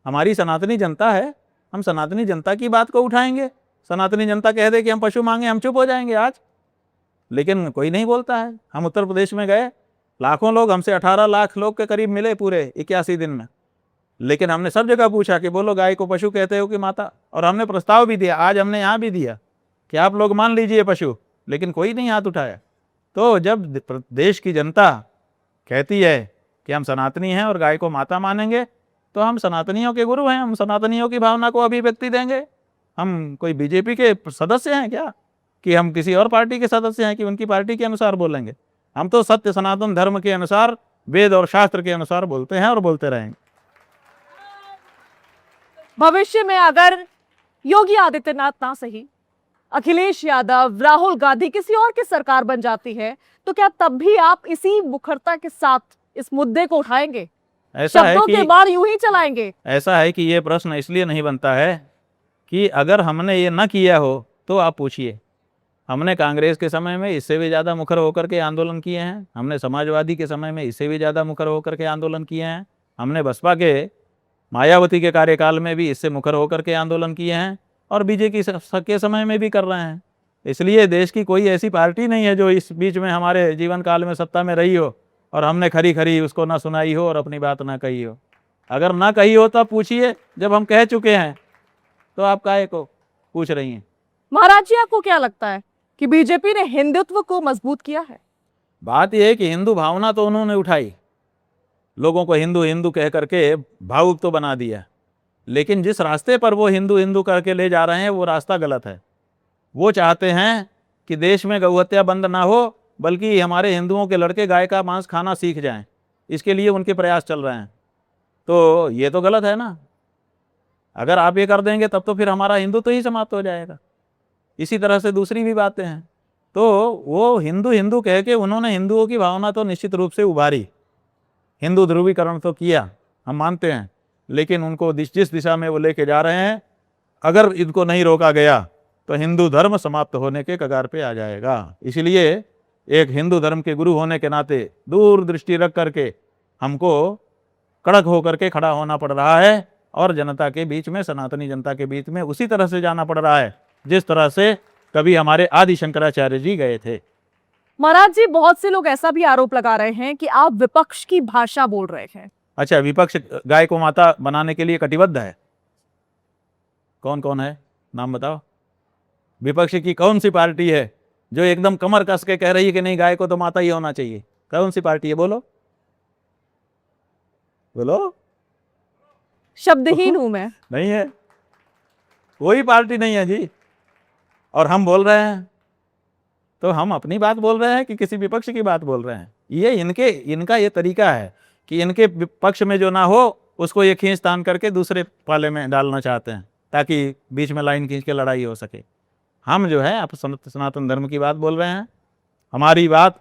हमारी सनातनी जनता है, हम सनातनी जनता की बात को उठाएंगे। सनातनी जनता कह दे कि हम पशु मांगे, हम चुप हो जाएंगे आज, लेकिन कोई नहीं बोलता है। हम उत्तर प्रदेश में गए, लाखों लोग, हमसे 18 लाख लोग के करीब मिले पूरे 81 दिन में, लेकिन हमने सब जगह पूछा कि बोलो गाय को पशु कहते हो कि माता, और हमने प्रस्ताव भी दिया, आज हमने यहाँ भी दिया कि आप लोग मान लीजिए पशु, लेकिन कोई नहीं हाथ उठाया। तो जब देश की जनता कहती है कि हम सनातनी हैं और गाय को माता मानेंगे, तो हम सनातनियों के गुरु हैं, हम सनातनियों की भावना को अभिव्यक्ति देंगे। हम कोई बीजेपी के सदस्य हैं क्या, कि हम किसी और पार्टी के सदस्य हैं कि उनकी पार्टी के अनुसार बोलेंगे? हम तो सत्य सनातन धर्म के अनुसार, वेद और शास्त्र के अनुसार बोलते हैं और बोलते रहेंगे। भविष्य में अगर योगी आदित्यनाथ ना सही, अखिलेश यादव, राहुल गांधी किसी और की सरकार बन जाती है, तो क्या तब भी आप इसी मुखरता के साथ इस मुद्दे को उठाएंगे? ऐसा है शब्दों कि के बार यूं ही चलाएंगे? ऐसा है कि ये प्रश्न इसलिए नहीं बनता है कि अगर हमने ये न किया हो तो आप पूछिए। हमने कांग्रेस के समय में इससे भी ज़्यादा मुखर होकर के आंदोलन किए हैं, हमने समाजवादी के समय में इससे भी ज़्यादा मुखर होकर के आंदोलन किए हैं, हमने बसपा के मायावती के कार्यकाल में भी इससे मुखर होकर के आंदोलन किए हैं और बीजेपी के समय में भी कर रहे हैं। इसलिए देश की कोई ऐसी पार्टी नहीं है जो इस बीच में हमारे जीवन काल में सत्ता में रही हो और हमने खरी खरी उसको ना सुनाई हो और अपनी बात ना कही हो। अगर ना कही हो तब पूछिए, जब हम कह चुके हैं तो आप काहे को पूछ रही हैं? महाराज जी, आपको क्या लगता है कि बीजेपी ने हिंदुत्व को मजबूत किया है? बात यह है कि हिंदू भावना तो उन्होंने उठाई, लोगों को हिंदू हिंदू कह करके भावुक तो बना दिया, लेकिन जिस रास्ते पर वो हिंदू हिंदू करके ले जा रहे हैं वो रास्ता गलत है। वो चाहते हैं कि देश में गौहत्या बंद ना हो, बल्कि हमारे हिंदुओं के लड़के गाय का मांस खाना सीख जाएं, इसके लिए उनके प्रयास चल रहे हैं। तो ये तो गलत है ना। अगर आप ये कर देंगे तब तो फिर हमारा हिंदू तो ही समाप्त हो जाएगा। इसी तरह से दूसरी भी बातें हैं। तो वो हिंदू हिंदू कह के उन्होंने हिंदुओं की भावना तो निश्चित रूप से उभारी, हिंदू ध्रुवीकरण तो किया, हम मानते हैं, लेकिन उनको जिस दिशा में वो लेके जा रहे हैं, अगर इनको नहीं रोका गया तो हिंदू धर्म समाप्त होने के कगार पे आ जाएगा। इसलिए एक हिंदू धर्म के गुरु होने के नाते दूर दृष्टि रख करके हमको कड़क होकर के खड़ा होना पड़ रहा है और जनता के बीच में, सनातनी जनता के बीच में उसी तरह से जाना पड़ रहा है जिस तरह से कभी हमारे आदि शंकराचार्य जी गए थे। महाराज जी, बहुत से लोग ऐसा भी आरोप लगा रहे हैं कि आप विपक्ष की भाषा बोल रहे हैं। अच्छा, विपक्ष गाय को माता बनाने के लिए कटिबद्ध है? कौन कौन है, नाम बताओ। विपक्ष की कौन सी पार्टी है जो एकदम कमर कस के कह रही है कि नहीं, गाय को तो माता ही होना चाहिए? कौन सी पार्टी है, बोलो बोलो। शब्दहीन हूं मैं। नहीं है, कोई पार्टी नहीं है जी। और हम बोल रहे हैं तो हम अपनी बात बोल रहे हैं कि किसी विपक्ष की बात बोल रहे हैं? ये इनका ये तरीका है कि इनके पक्ष में जो ना हो उसको ये खींच तान करके दूसरे पाले में डालना चाहते हैं ताकि बीच में लाइन खींच के लड़ाई हो सके। हम जो है आप सनातन धर्म की बात बोल रहे हैं। हमारी बात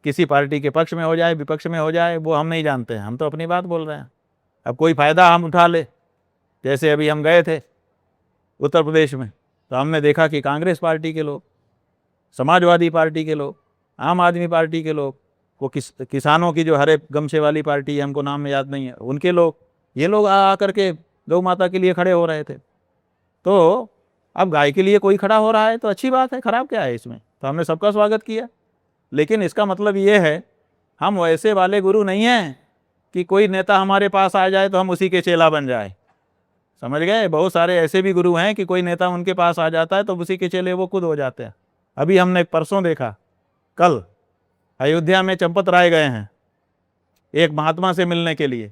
किसी पार्टी के पक्ष में हो जाए, विपक्ष में हो जाए, वो हम नहीं जानते हैं, हम तो अपनी बात बोल रहे हैं। अब कोई फ़ायदा हम उठा ले, जैसे अभी हम गए थे उत्तर प्रदेश में तो हमने देखा कि कांग्रेस पार्टी के लोग, समाजवादी पार्टी के लोग, आम आदमी पार्टी के लोग, वो किसानों की जो हरे गमछे वाली पार्टी है, हमको नाम याद नहीं है, उनके लोग, ये लोग आ करके गौ माता के लिए खड़े हो रहे थे। तो अब गाय के लिए कोई खड़ा हो रहा है तो अच्छी बात है, खराब क्या है इसमें? तो हमने सबका स्वागत किया। लेकिन इसका मतलब ये है, हम वैसे वाले गुरु नहीं हैं कि कोई नेता हमारे पास आ जाए तो हम उसी के चेला बन जाए। समझ गए? बहुत सारे ऐसे भी गुरु हैं कि कोई नेता उनके पास आ जाता है तो उसी के चेले वो खुद हो जाते हैं। अभी हमने परसों देखा, कल अयोध्या में चंपत राय गए हैं एक महात्मा से मिलने के लिए,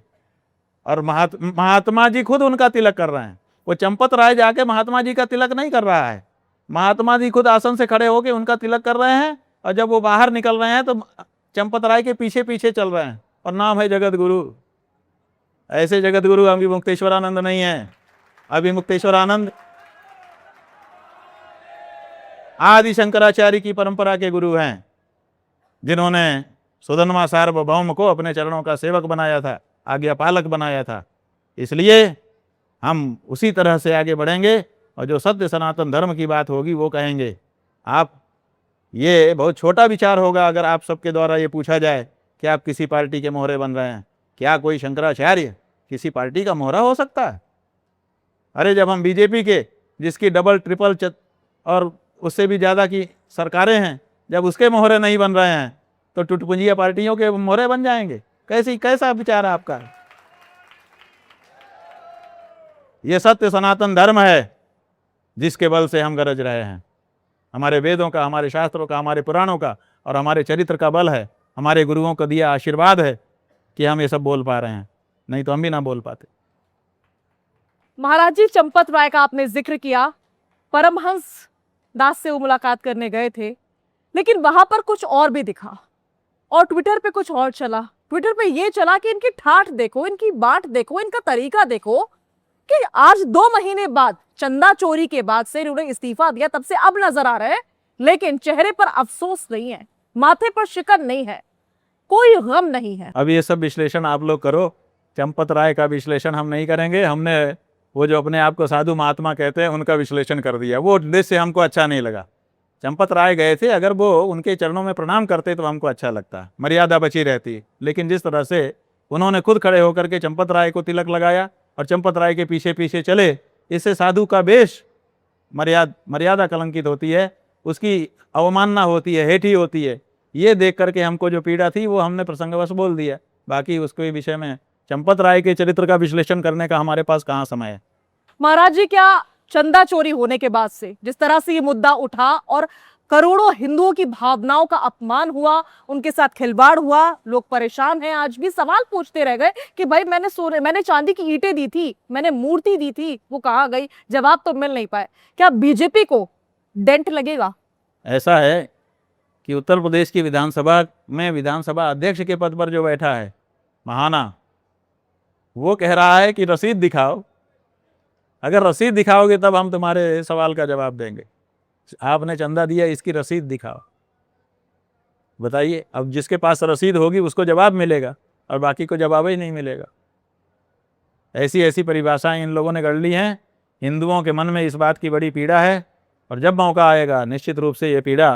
और महात्मा जी खुद उनका तिलक कर रहे हैं। वो चंपत राय जाके महात्मा जी का तिलक नहीं कर रहा है, महात्मा जी खुद आसन से खड़े होकर उनका तिलक कर रहे हैं, और जब वो बाहर निकल रहे हैं तो चंपत राय के पीछे पीछे चल रहे हैं, और नाम है जगत गुरु। ऐसे जगत गुरु अभी मुक्तेश्वरानंद नहीं है। अभी मुक्तेश्वरानंद आदि शंकराचार्य की परंपरा के गुरु हैं, जिन्होंने सुधन्वा सार्वभौम को अपने चरणों का सेवक बनाया था, आज्ञा पालक बनाया था। इसलिए हम उसी तरह से आगे बढ़ेंगे और जो सत्य सनातन धर्म की बात होगी वो कहेंगे। आप, ये बहुत छोटा विचार होगा अगर आप सबके द्वारा ये पूछा जाए कि आप किसी पार्टी के मोहरे बन रहे हैं। क्या कोई शंकराचार्य किसी पार्टी का मोहरा हो सकता है? अरे जब हम बीजेपी के, जिसकी डबल ट्रिपल और उससे भी ज़्यादा की सरकारें हैं, जब उसके मोहरे नहीं बन रहे हैं तो टुटपुंजिया पार्टियों के मोहरे बन जाएंगे? कैसा विचार है आपका? ये सत्य सनातन धर्म है जिसके बल से हम गरज रहे हैं। हमारे वेदों का, हमारे शास्त्रों का, हमारे पुराणों का और हमारे चरित्र का बल है, हमारे गुरुओं का दिया आशीर्वाद है कि हम ये सब बोल पा रहे हैं, नहीं तो हम भी ना बोल पाते। महाराज जी, चंपत राय का आपने जिक्र किया, परमहंस दास से वो मुलाकात करने गए थे, लेकिन वहां पर कुछ और भी दिखा और ट्विटर पे कुछ और चला। ट्विटर पे ये चला कि इनकी ठाठ देखो, इनकी बात देखो, इनका तरीका देखो कि आज 2 महीने बाद, चंदा चोरी के बाद से इन्होंने इस्तीफा दिया, तब से अब नजर आ रहे हैं, लेकिन चेहरे पर अफसोस नहीं है, माथे पर शिकन नहीं है, कोई गम नहीं है। अब ये सब विश्लेषण आप लोग करो, चंपत राय का विश्लेषण हम नहीं करेंगे। हमने वो जो अपने आप को साधु महात्मा कहते हैं उनका विश्लेषण कर दिया। वो दृश्य हमको अच्छा नहीं लगा। चंपत राय गए थे, अगर वो उनके चरणों में प्रणाम करते तो हमको अच्छा लगता, मर्यादा बची रहती। लेकिन जिस तरह से उन्होंने खुद खड़े होकर के चंपत राय को तिलक लगाया और चंपत राय के पीछे पीछे चले, इससे साधु का वेश मर्यादा कलंकित होती है, उसकी अवमानना होती है, हेठी होती है। ये देख करके हमको जो पीड़ा थी वो हमने प्रसंगवश बोल दिया। बाकी उसके विषय में चंपत राय के चरित्र का विश्लेषण करने का हमारे पास कहाँ समय है। महाराज जी, क्या चंदा चोरी होने के बाद से जिस तरह से ये मुद्दा उठा और करोड़ों हिंदुओं की भावनाओं का अपमान हुआ, उनके साथ खिलवाड़ हुआ, लोग परेशान हैं, आज भी सवाल पूछते रह गए कि भाई मैंने चांदी की ईंटें दी थी, मैंने मूर्ति दी थी, वो कहाँ गई? जवाब तो मिल नहीं पाए। क्या बीजेपी को डेंट लगेगा? ऐसा है कि उत्तर प्रदेश की विधानसभा में विधानसभा अध्यक्ष के पद पर जो बैठा है महाना, वो कह रहा है कि रसीद दिखाओ, अगर रसीद दिखाओगे तब हम तुम्हारे सवाल का जवाब देंगे। आपने चंदा दिया, इसकी रसीद दिखाओ। बताइए, अब जिसके पास रसीद होगी उसको जवाब मिलेगा और बाकी को जवाब ही नहीं मिलेगा। ऐसी ऐसी परिभाषाएं इन लोगों ने गढ़ ली हैं। हिंदुओं के मन में इस बात की बड़ी पीड़ा है और जब मौका आएगा निश्चित रूप से ये पीड़ा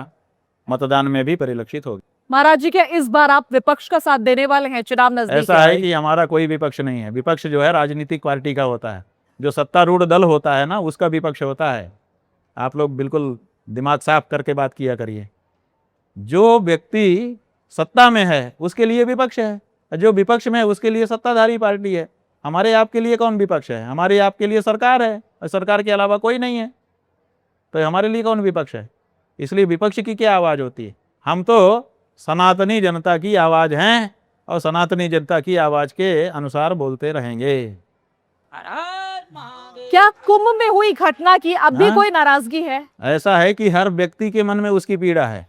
मतदान में भी परिलक्षित होगी। महाराज जी, क्या इस बार आप विपक्ष का साथ देने वाले हैं? चुनाव नजदीक ऐसा है कि हमारा कोई विपक्ष नहीं है। विपक्ष जो है राजनीतिक पार्टी का होता है, जो सत्तारूढ़ दल होता है ना, उसका विपक्ष होता है। आप लोग बिल्कुल दिमाग साफ करके बात किया करिए। जो व्यक्ति सत्ता में है उसके लिए विपक्ष है, जो विपक्ष में है उसके लिए सत्ताधारी पार्टी है। हमारे आपके लिए कौन विपक्ष है? हमारे आपके लिए सरकार है और सरकार के अलावा कोई नहीं है, तो हमारे लिए कौन विपक्ष है? इसलिए विपक्ष की क्या आवाज़ होती है? हम तो सनातनी जनता की आवाज़ हैं और सनातनी जनता की आवाज़ के अनुसार बोलते रहेंगे। क्या कुंभ में हुई घटना की अब भी कोई नाराजगी है? ऐसा है कि हर व्यक्ति के मन में उसकी पीड़ा है।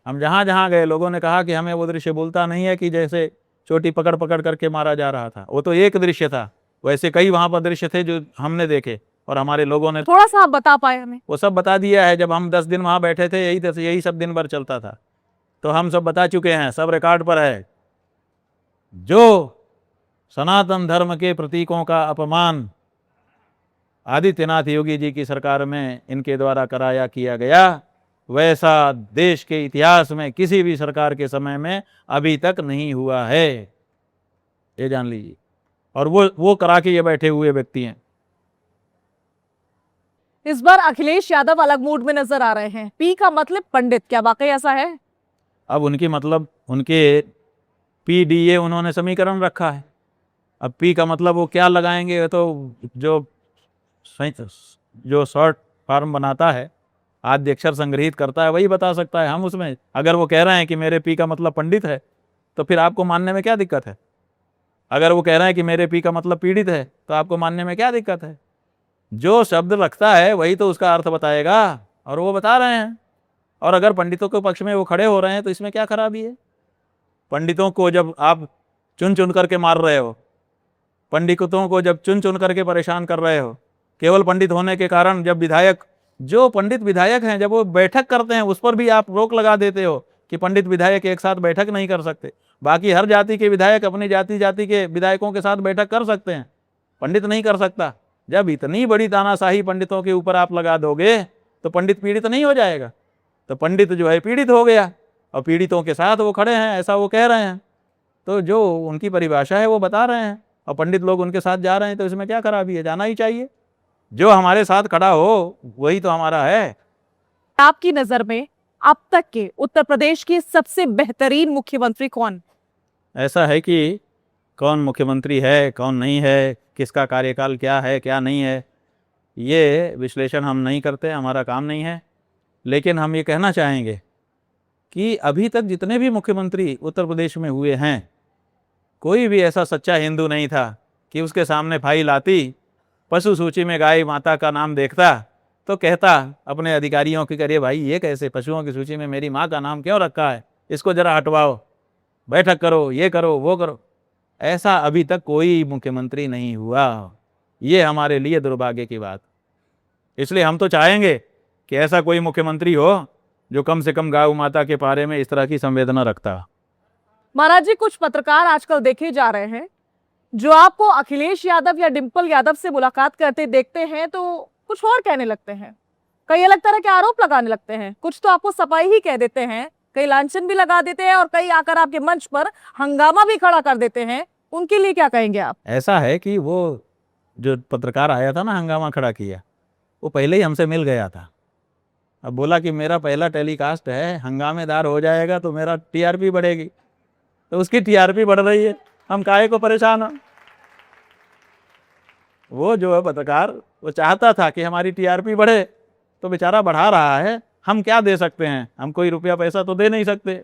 हम जहाँ जहाँ गए लोगों ने कहा कि हमें वो दृश्य बोलता नहीं है कि जैसे चोटी पकड़ पकड़ करके मारा जा रहा था। वो तो एक दृश्य था, वैसे कई वहाँ पर दृश्य थे जो हमने देखे और हमारे लोगों ने थोड़ा सा आप बता पाए हमें? वो सब बता दिया है। जब हम 10 दिन वहाँ बैठे थे, यही सब दिन भर चलता था, तो हम सब बता चुके हैं, सब रिकॉर्ड पर है। जो सनातन धर्म के प्रतीकों का अपमान आदित्यनाथ योगी जी की सरकार में इनके द्वारा किया गया, वैसा देश के इतिहास में किसी भी सरकार के समय में अभी तक नहीं हुआ है, ये जान लीजिए। और वो करा के ये बैठे हुए व्यक्ति हैं। इस बार अखिलेश यादव अलग मूड में नजर आ रहे हैं। पी का मतलब पंडित, क्या वाकई ऐसा है? अब उनके PDA उन्होंने समीकरण रखा है। अब पी का मतलब वो क्या लगाएंगे, तो जो शॉर्ट फॉर्म बनाता है, आद्य अक्षर संग्रहित करता है, वही बता सकता है। हम उसमें अगर वो कह रहे हैं कि मेरे पी का मतलब पंडित है, तो फिर आपको मानने में क्या दिक्कत है? अगर वो कह रहे हैं कि मेरे पी का मतलब पीड़ित है, तो आपको मानने में क्या दिक्कत है? जो शब्द रखता है वही तो उसका अर्थ बताएगा, और वो बता रहे हैं। और अगर पंडितों के पक्ष में वो खड़े हो रहे हैं तो इसमें क्या खराबी है? पंडितों को जब आप चुन चुन करके मार रहे हो, पंडितों को जब चुन चुन करके परेशान कर रहे हो, केवल पंडित होने के कारण, जब जो पंडित विधायक हैं जब वो बैठक करते हैं उस पर भी आप रोक लगा देते हो कि पंडित विधायक एक साथ बैठक नहीं कर सकते। बाकी हर जाति के विधायक अपनी जाति के विधायकों के साथ बैठक कर सकते हैं, पंडित नहीं कर सकता। जब इतनी बड़ी तानाशाही पंडितों के ऊपर आप लगा दोगे तो पंडित पीड़ित नहीं हो जाएगा? तो पंडित जो है पीड़ित हो गया और पीड़ितों के साथ वो खड़े हैं, ऐसा वो कह रहे हैं। तो जो उनकी परिभाषा है वो बता रहे हैं और पंडित लोग उनके साथ जा रहे हैं, तो इसमें क्या खराबी है? जाना ही चाहिए। जो हमारे साथ खड़ा हो वही तो हमारा है। आपकी नजर में अब तक के उत्तर प्रदेश के सबसे बेहतरीन मुख्यमंत्री कौन? ऐसा है कि कौन मुख्यमंत्री है, कौन नहीं है, किसका कार्यकाल क्या है, क्या नहीं है, ये विश्लेषण हम नहीं करते, हमारा काम नहीं है। लेकिन हम ये कहना चाहेंगे कि अभी तक जितने भी मुख्यमंत्री उत्तर प्रदेश में हुए हैं, कोई भी ऐसा सच्चा हिंदू नहीं था कि उसके सामने फाइल आती, पशु सूची में गाय माता का नाम देखता तो कहता अपने अधिकारियों की, करिए भाई ये कैसे पशुओं की सूची में मेरी माँ का नाम क्यों रखा है, इसको जरा हटवाओ, बैठक करो, ये करो, वो करो। ऐसा अभी तक कोई मुख्यमंत्री नहीं हुआ। ये हमारे लिए दुर्भाग्य की बात। इसलिए हम तो चाहेंगे कि ऐसा कोई मुख्यमंत्री हो जो कम से कम गौ माता के बारे में इस तरह की संवेदना रखता। महाराज जी, कुछ पत्रकार आजकल देखे जा रहे हैं जो आपको अखिलेश यादव या डिंपल यादव से मुलाकात करते देखते हैं तो कुछ और कहने लगते हैं, कई अलग तरह के आरोप लगाने लगते हैं, कुछ तो आपको सफाई ही कह देते हैं, कई लांछन भी लगा देते हैं और कई आकर आपके मंच पर हंगामा भी खड़ा कर देते हैं। उनके लिए क्या कहेंगे आप? ऐसा है कि वो जो पत्रकार आया था ना, हंगामा खड़ा किया, वो पहले ही हमसे मिल गया था। अब बोला कि मेरा पहला टेलीकास्ट है, हंगामेदार हो जाएगा तो मेरा टीआरपी बढ़ेगी। तो उसकी टीआरपी बढ़ रही है, हम काहे को परेशान हो। वो जो है पत्रकार, वो चाहता था कि हमारी टीआरपी बढ़े, तो बेचारा बढ़ा रहा है। हम क्या दे सकते हैं? हम कोई रुपया पैसा तो दे नहीं सकते।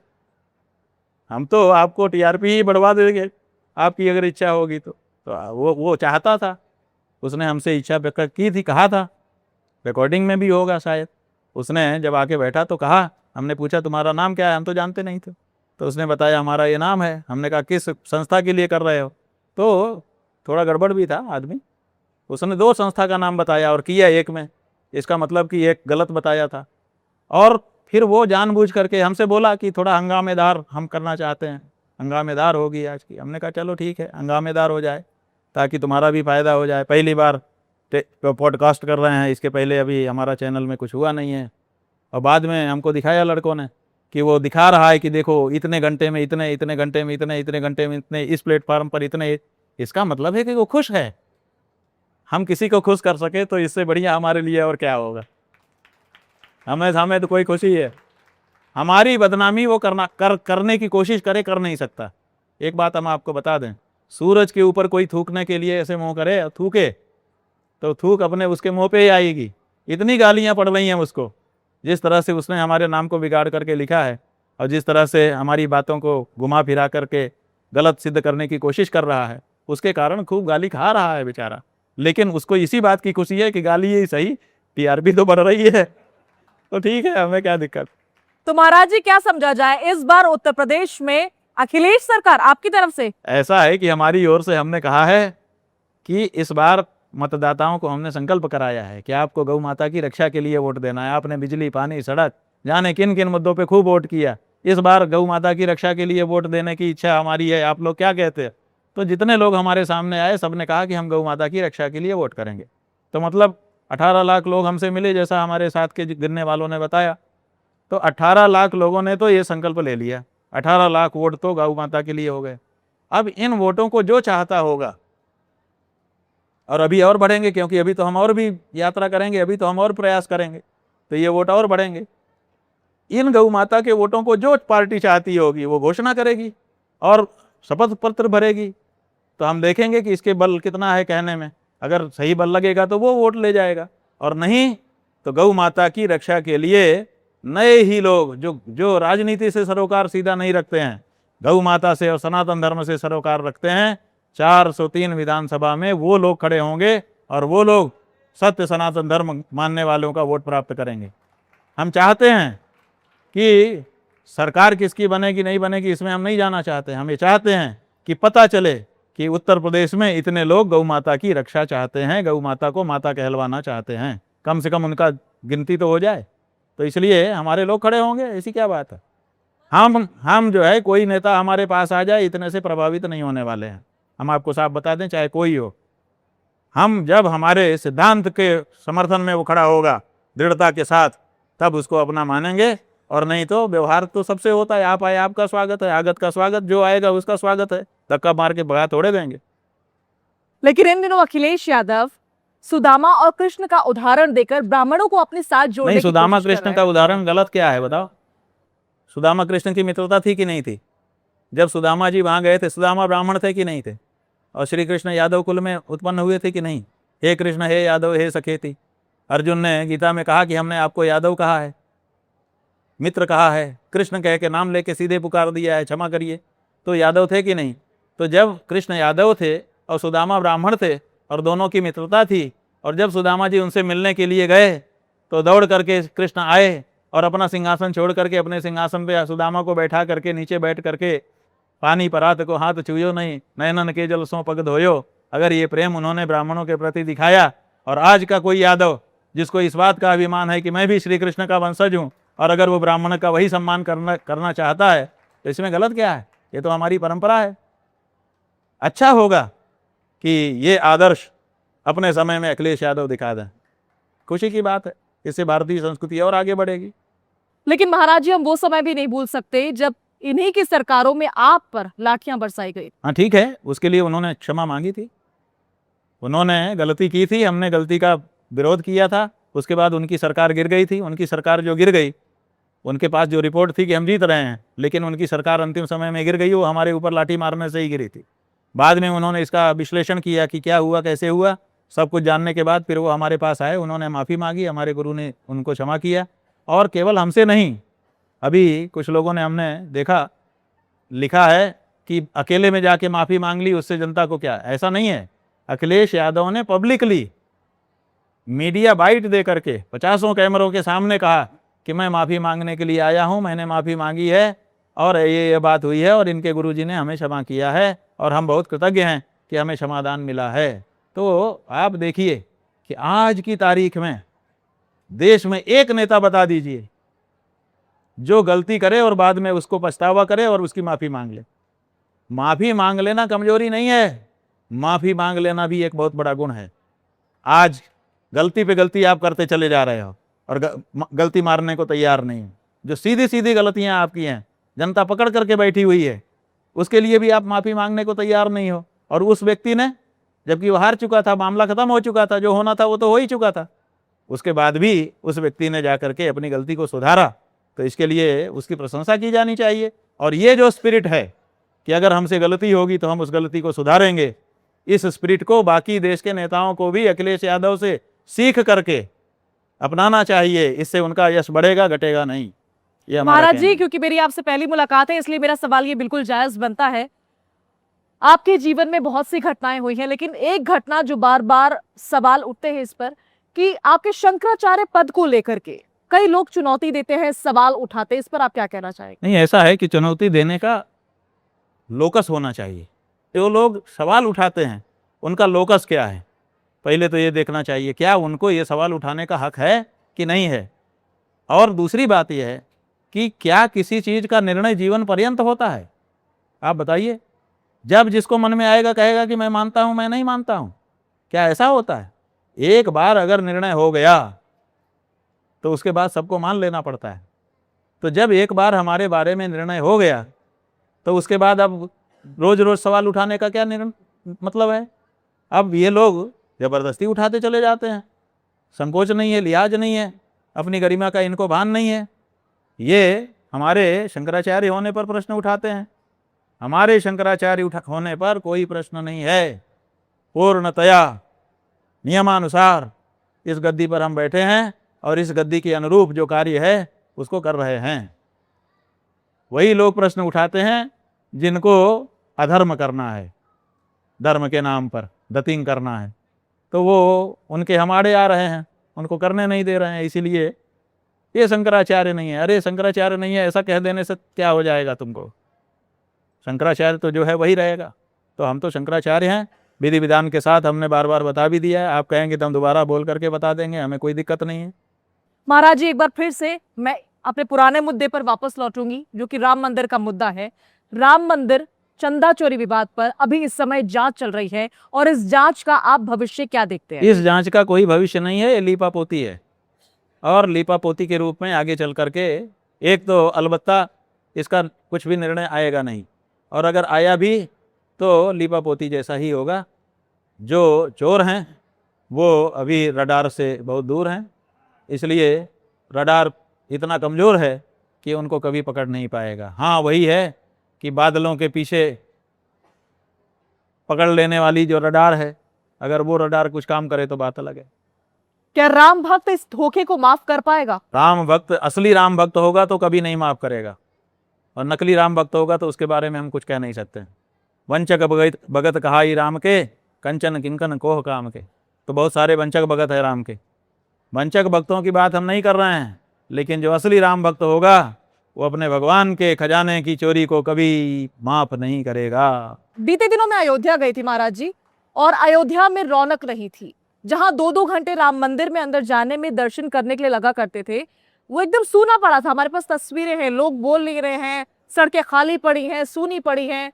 हम तो आपको टीआरपी ही बढ़वा देंगे, आपकी अगर इच्छा होगी तो वो चाहता था, उसने हमसे इच्छा व्यक्त की थी, कहा था, रिकॉर्डिंग में भी होगा शायद। उसने जब आके बैठा तो कहा, हमने पूछा तुम्हारा नाम क्या है, हम तो जानते नहीं थे, तो उसने बताया हमारा ये नाम है। हमने कहा किस संस्था के लिए कर रहे हो? तो थोड़ा गड़बड़ भी था आदमी, उसने 2 संस्था का नाम बताया और किया एक में, इसका मतलब कि एक गलत बताया था। और फिर वो जानबूझ करके हमसे बोला कि थोड़ा हंगामेदार हम करना चाहते हैं, हंगामेदार होगी आज की। हमने कहा चलो ठीक है, हंगामेदार हो जाए ताकि तुम्हारा भी फ़ायदा हो जाए। पहली बार पॉडकास्ट कर रहे हैं, इसके पहले अभी हमारा चैनल में कुछ हुआ नहीं है। और बाद में हमको दिखाया लड़कों ने कि वो दिखा रहा है कि देखो इतने घंटे में इतने, इतने घंटे में इतने, इतने घंटे में इतने, इस प्लेटफॉर्म पर इतने। इसका मतलब है कि वो खुश है। हम किसी को खुश कर सके तो इससे बढ़िया हमारे लिए और क्या होगा। हमें तो कोई खुशी है। हमारी बदनामी वो करने की कोशिश करे, कर नहीं सकता। एक बात हम आपको बता दें, सूरज के ऊपर कोई थूकने के लिए ऐसे मुंह करे, थूके तो थूक अपने उसके मुंह पे ही आएगी। इतनी गालियां पड़ रही हैं उसको, जिस तरह से उसने हमारे नाम को बिगाड़ करके लिखा है और जिस तरह से हमारी बातों को घुमा फिरा करके गलत सिद्ध करने की कोशिश कर रहा है, उसके कारण खूब गाली खा रहा है बेचारा। लेकिन उसको इसी बात की खुशी है कि गाली ही सही, टीआरपी तो बढ़ रही है, तो ठीक है, हमें क्या दिक्कत। तो महाराज जी क्या समझा जाए, इस बार उत्तर प्रदेश में अखिलेश सरकार आपकी तरफ से? ऐसा है कि हमारी ओर से हमने कहा है कि इस बार मतदाताओं को हमने संकल्प कराया है कि आपको गौ माता की रक्षा के लिए वोट देना है। आपने बिजली, पानी, सड़क, जाने किन किन मुद्दों पे खूब वोट किया। इस बार गौ माता की रक्षा के लिए वोट देने की इच्छा हमारी है, आप लोग क्या कहते हैं? तो जितने लोग हमारे सामने आए, सबने कहा कि हम गौ माता की रक्षा के लिए वोट करेंगे। तो मतलब 18 लाख लोग हमसे मिले, जैसा हमारे साथ के गिनने वालों ने बताया। तो 18 लाख लोगों ने तो ये संकल्प ले लिया, 18 लाख वोट तो गौ माता के लिए हो गए। अब इन वोटों को जो चाहता होगा, और अभी और बढ़ेंगे, क्योंकि अभी तो हम और भी यात्रा करेंगे, अभी तो हम और प्रयास करेंगे, तो ये वोट और बढ़ेंगे। इन गौ माता के वोटों को जो पार्टी चाहती होगी वो घोषणा करेगी और शपथ पत्र भरेगी। तो हम देखेंगे कि इसके बल कितना है कहने में। अगर सही बल लगेगा तो वो वोट ले जाएगा, और नहीं तो गौ माता की रक्षा के लिए नए ही लोग जो राजनीति से सरोकार सीधा नहीं रखते हैं, गौ माता से और सनातन धर्म से सरोकार रखते हैं, 403 विधानसभा में वो लोग खड़े होंगे और वो लोग सत्य सनातन धर्म मानने वालों का वोट प्राप्त करेंगे। हम चाहते हैं कि सरकार किसकी बनेगी नहीं बनेगी इसमें हम नहीं जाना चाहते। हम ये चाहते हैं कि पता चले कि उत्तर प्रदेश में इतने लोग गौ माता की रक्षा चाहते हैं, गौ माता को माता कहलवाना चाहते हैं, कम से कम उनका गिनती तो हो जाए। तो इसलिए हमारे लोग खड़े होंगे, ऐसी क्या बात है। हम जो है, कोई नेता हमारे पास आ जाए इतने से प्रभावित नहीं होने वाले हैं। हम आपको साफ बता दें, चाहे कोई हो, हम जब हमारे सिद्धांत के समर्थन में वो खड़ा होगा दृढ़ता के साथ, तब उसको अपना मानेंगे, और नहीं तो व्यवहार तो सबसे होता है, आप आए आपका स्वागत है, आगत का स्वागत, जो आएगा उसका स्वागत है, धक्का मार के भगा थोड़े देंगे। लेकिन इन दिनों अखिलेश यादव सुदामा और कृष्ण का उदाहरण देकर ब्राह्मणों को अपने साथ जोड़ने नहीं, की सुदामा कोशिश कर कृष्ण रहे का हैं। उदाहरण गलत क्या है बताओ। सुदामा कृष्ण की मित्रता थी कि नहीं थी? जब सुदामा जी वहां गए थे, सुदामा ब्राह्मण थे कि नहीं थे? और श्री कृष्ण यादव कुल में उत्पन्न हुए थे कि नहीं? हे कृष्ण, हे यादव, हे सखेती। अर्जुन ने गीता में कहा कि हमने आपको यादव कहा है, मित्र कहा है, कृष्ण कह के नाम लेके सीधे पुकार दिया है, क्षमा करिए। तो यादव थे कि नहीं? तो जब कृष्ण यादव थे और सुदामा ब्राह्मण थे और दोनों की मित्रता थी, और जब सुदामा जी उनसे मिलने के लिए गए तो दौड़ करके कृष्ण आए और अपना सिंहासन छोड़ करके अपने सिंहासन पे सुदामा को बैठा करके नीचे बैठ करके, पानी परात को हाथ छुयो नहीं, नयनन के जल सो पग धोयो। अगर ये प्रेम उन्होंने ब्राह्मणों के प्रति दिखाया, और आज का कोई यादव जिसको इस बात का अभिमान है कि मैं भी श्री कृष्ण का वंशज हूँ, और अगर वो ब्राह्मण का वही सम्मान करना चाहता है, तो इसमें गलत क्या है? ये तो हमारी परंपरा है। अच्छा होगा कि ये आदर्श अपने समय में अखिलेश यादव दिखा दें। खुशी की बात है, इससे भारतीय संस्कृति और आगे बढ़ेगी। लेकिन महाराज जी, हम वो समय भी नहीं भूल सकते जब इन्हीं की सरकारों में आप पर लाठियां बरसाई गई। हाँ ठीक है, उसके लिए उन्होंने क्षमा मांगी थी, उन्होंने गलती की थी, हमने गलती का विरोध किया था। उसके बाद उनकी सरकार गिर गई थी। उनकी सरकार जो गिर गई, उनके पास जो रिपोर्ट थी कि हम जीत रहे हैं, लेकिन उनकी सरकार अंतिम समय में गिर गई, वो हमारे ऊपर लाठी मारने से ही गिरी थी। बाद में उन्होंने इसका विश्लेषण किया कि क्या हुआ, कैसे हुआ, सब कुछ जानने के बाद फिर वो हमारे पास आए, उन्होंने माफ़ी मांगी, हमारे गुरु ने उनको क्षमा किया। और केवल हमसे नहीं, अभी कुछ लोगों ने हमने देखा लिखा है कि अकेले में जाके माफ़ी मांग ली, उससे जनता को क्या। ऐसा नहीं है। अखिलेश यादव ने पब्लिकली मीडिया बाइट दे करके 50 कैमरों के सामने कहा कि मैं माफ़ी मांगने के लिए आया हूं, मैंने माफ़ी मांगी है और ये बात हुई है और इनके गुरुजी ने हमें क्षमा किया है और हम बहुत कृतज्ञ हैं कि हमें क्षमादान मिला है। तो आप देखिए कि आज की तारीख में देश में एक नेता बता दीजिए जो गलती करे और बाद में उसको पछतावा करे और उसकी माफ़ी मांग ले। माफ़ी मांग लेना कमजोरी नहीं है, माफ़ी मांग लेना भी एक बहुत बड़ा गुण है। आज गलती पे गलती आप करते चले जा रहे हो और गलती मारने को तैयार नहीं हो। जो सीधी सीधी गलतियां आपकी हैं, जनता पकड़ करके बैठी हुई है, उसके लिए भी आप माफ़ी मांगने को तैयार नहीं हो। और उस व्यक्ति ने, जबकि वो हार चुका था, मामला खत्म हो चुका था, जो होना था वो तो हो ही चुका था, उसके बाद भी उस व्यक्ति ने जा करके अपनी गलती को सुधारा, तो इसके लिए उसकी प्रशंसा की जानी चाहिए। और ये जो स्पिरिट है कि अगर हमसे गलती होगी तो हम उस गलती को सुधारेंगे, इस स्पिरिट को बाकी देश के नेताओं को भी अखिलेश यादव से सीख करके अपनाना चाहिए। इससे उनका यश बढ़ेगा, घटेगा नहीं। ये महाराज जी, क्योंकि मेरी आपसे पहली मुलाकात है, इसलिए मेरा सवाल ये बिल्कुल जायज बनता है। आपके जीवन में बहुत सी घटनाएं हुई हैं, लेकिन एक घटना जो बार बार सवाल उठते हैं इस पर कि आपके शंकराचार्य पद को लेकर के कई लोग चुनौती देते हैं, सवाल उठाते हैं, इस पर आप क्या कहना चाहेंगे? नहीं, ऐसा है कि चुनौती देने का लोकस होना चाहिए। जो लोग सवाल उठाते हैं उनका लोकस क्या है, पहले तो ये देखना चाहिए, क्या उनको ये सवाल उठाने का हक है कि नहीं है। और दूसरी बात यह है कि क्या किसी चीज़ का निर्णय जीवन पर्यंत होता है? आप बताइए। जब जिसको मन में आएगा कहेगा कि मैं मानता हूँ, मैं नहीं मानता हूँ, क्या ऐसा होता है? एक बार अगर निर्णय हो गया तो उसके बाद सबको मान लेना पड़ता है। तो जब एक बार हमारे बारे में निर्णय हो गया तो उसके बाद अब रोज रोज सवाल उठाने का क्या मतलब है? अब ये लोग ज़बरदस्ती उठाते चले जाते हैं, संकोच नहीं है, लिहाज नहीं है, अपनी गरिमा का इनको भान नहीं है। ये हमारे शंकराचार्य होने पर प्रश्न उठाते हैं, हमारे शंकराचार्य होने पर कोई प्रश्न नहीं है। पूर्णतया नियमानुसार इस गद्दी पर हम बैठे हैं और इस गद्दी के अनुरूप जो कार्य है उसको कर रहे हैं। वही लोग प्रश्न उठाते हैं जिनको अधर्म करना है, धर्म के नाम पर दतिंग करना है, तो वो उनके हमारे आ रहे हैं, उनको करने नहीं दे रहे हैं। इसीलिए ये शंकराचार्य नहीं है। अरे शंकराचार्य नहीं है ऐसा कह देने से क्या हो जाएगा तुमको? शंकराचार्य तो जो है वही रहेगा। तो हम तो शंकराचार्य हैं, विधि विधान के साथ हमने बार बार बता भी दिया है। आप कहेंगे तो हम दोबारा बोल करके बता देंगे, हमें कोई दिक्कत नहीं है। महाराज जी, एक बार फिर से मैं अपने पुराने मुद्दे पर वापस लौटूंगी, जो कि राम मंदिर का मुद्दा है। राम मंदिर चंदा चोरी विवाद पर अभी इस समय जांच चल रही है, और इस जांच का आप भविष्य क्या देखते हैं? इस जांच का कोई भविष्य नहीं है, ये लीपापोती है। और लीपापोती के रूप में आगे चल करके एक तो अलबत्ता इसका कुछ भी निर्णय आएगा नहीं, और अगर आया भी तो लीपापोती जैसा ही होगा। जो चोर हैं वो अभी रडार से बहुत दूर हैं, इसलिए रडार इतना कमज़ोर है कि उनको कभी पकड़ नहीं पाएगा। हाँ, वही है कि बादलों के पीछे पकड़ लेने वाली जो रडार है, अगर वो रडार कुछ काम करे तो बात अलग है। क्या राम भक्त इस धोखे को माफ कर पाएगा? राम भक्त, असली राम भक्त होगा तो कभी नहीं माफ करेगा, और नकली राम भक्त होगा तो उसके बारे में हम कुछ कह नहीं सकते। वंचक भगत कहाई राम के, कंचन किंकन कोह काम के। तो बहुत सारे वंचक भगत है राम के, वंचक भक्तों की बात हम नहीं कर रहे हैं, लेकिन जो असली राम भक्त होगा वो अपने भगवान के खजाने की चोरी को कभी माफ नहीं करेगा। बीते दिनों में अयोध्या गई थी महाराज जी, और अयोध्या में रौनक नहीं थी। जहां 2-2 घंटे राम मंदिर में अंदर जाने में, दर्शन करने के लिए लगा करते थे, वो एकदम सूना पड़ा था। हमारे पास तस्वीरें हैं, लोग बोल नहीं रहे हैं, सड़कें खाली पड़ी हैं, सूनी पड़ी हैं।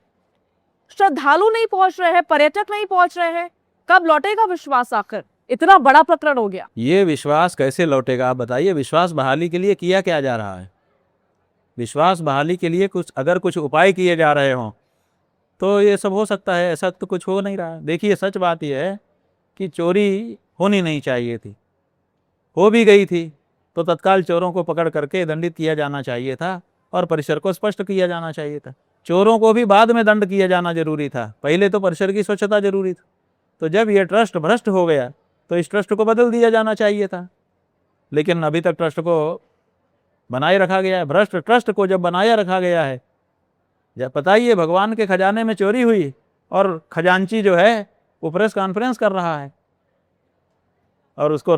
श्रद्धालु नहीं पहुंच रहे हैं, पर्यटक नहीं पहुंच रहे हैं, कब लौटेगा विश्वास? आखिर इतना बड़ा प्रकरण हो गया, ये विश्वास कैसे लौटेगा आप बताइए? विश्वास बहाली के लिए किया क्या जा रहा है? विश्वास बहाली के लिए अगर कुछ उपाय किए जा रहे हों तो ये सब हो सकता है, ऐसा तो कुछ हो नहीं रहा। देखिए, सच बात यह है कि चोरी होनी नहीं चाहिए थी, हो भी गई थी तो तत्काल चोरों को पकड़ करके दंडित किया जाना चाहिए था और परिसर को स्पष्ट किया जाना चाहिए था। चोरों को भी बाद में दंड किया जाना जरूरी था, पहले तो परिसर की स्वच्छता जरूरी थी। तो जब ये ट्रस्ट भ्रष्ट हो गया तो इस ट्रस्ट को बदल दिया जाना चाहिए था, लेकिन अभी तक ट्रस्ट को बनाए रखा गया है। भ्रष्ट ट्रस्ट को जब बनाया रखा गया है, जब बताइए भगवान के खजाने में चोरी हुई और खजांची जो है वो प्रेस कॉन्फ्रेंस कर रहा है और उसको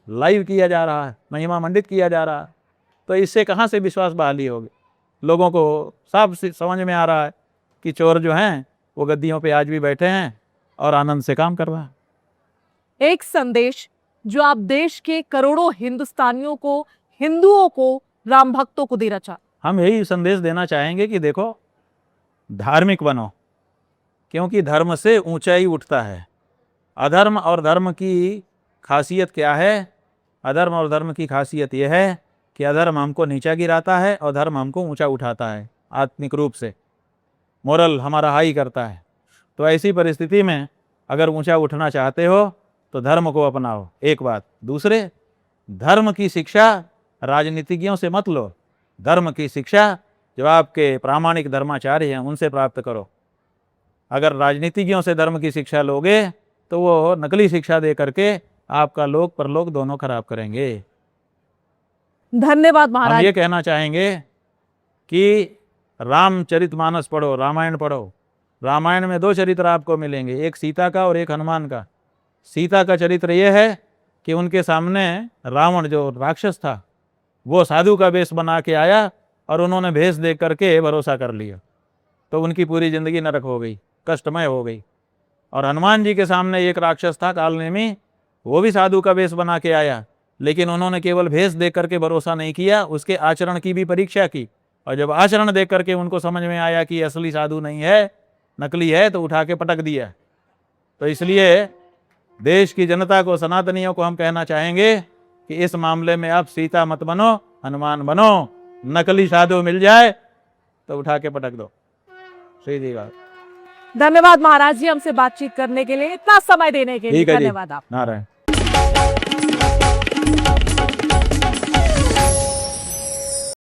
लाइव किया जा रहा है, महिमा मंडित किया जा रहा है, तो इससे कहाँ से विश्वास बहाली होगी? लोगों को साफ समझ में आ रहा है कि चोर जो हैं वो गद्दियों पे आज भी बैठे हैं और आनंद से काम कर रहा है। एक संदेश जो आप देश के करोड़ों हिंदुस्तानियों को, हिंदुओं को, राम भक्तों को देना चाहते? हम यही संदेश देना चाहेंगे कि देखो, धार्मिक बनो, क्योंकि धर्म से ऊंचाई उठता है। अधर्म और धर्म की खासियत क्या है? अधर्म और धर्म की खासियत यह है कि अधर्म हमको नीचा गिराता है और धर्म हमको ऊंचा उठाता है, आत्मिक रूप से मोरल हमारा हाई करता है। तो ऐसी परिस्थिति में अगर ऊंचा उठना चाहते हो तो धर्म को अपनाओ, एक बात। दूसरे, धर्म की शिक्षा राजनीतिज्ञों से मत लो, धर्म की शिक्षा जो आपके प्रामाणिक धर्माचार्य हैं उनसे प्राप्त करो। अगर राजनीतिज्ञों से धर्म की शिक्षा लोगे तो वो नकली शिक्षा दे करके आपका लोक परलोक दोनों खराब करेंगे। धन्यवाद हम महाराज। ये कहना चाहेंगे कि रामचरितमानस पढ़ो, रामायण पढ़ो। रामायण में 2 चरित्र आपको मिलेंगे, एक सीता का और एक हनुमान का। सीता का चरित्र यह है कि उनके सामने रावण जो राक्षस था वो साधु का वेश बना के आया और उन्होंने भेष देख करके भरोसा कर लिया, तो उनकी पूरी जिंदगी नरक हो गई, कष्टमय हो गई। और हनुमान जी के सामने एक राक्षस था कालनेमी, वो भी साधु का वेश बना के आया, लेकिन उन्होंने केवल भेष देख करके भरोसा नहीं किया, उसके आचरण की भी परीक्षा की। और जब आचरण देख करके उनको समझ में आया कि असली साधु नहीं है, नकली है, तो उठा के पटक दिया। तो इसलिए देश की जनता को, सनातनियों को हम कहना चाहेंगे कि इस मामले में आप सीता मत बनो, हनुमान बनो। नकली साधु मिल जाए तो उठा के पटक दो। सीधी बात। धन्यवाद महाराज जी, हमसे बातचीत करने के लिए, इतना समय देने के लिए। ठीक है जी, धन्यवाद आप। नारायण।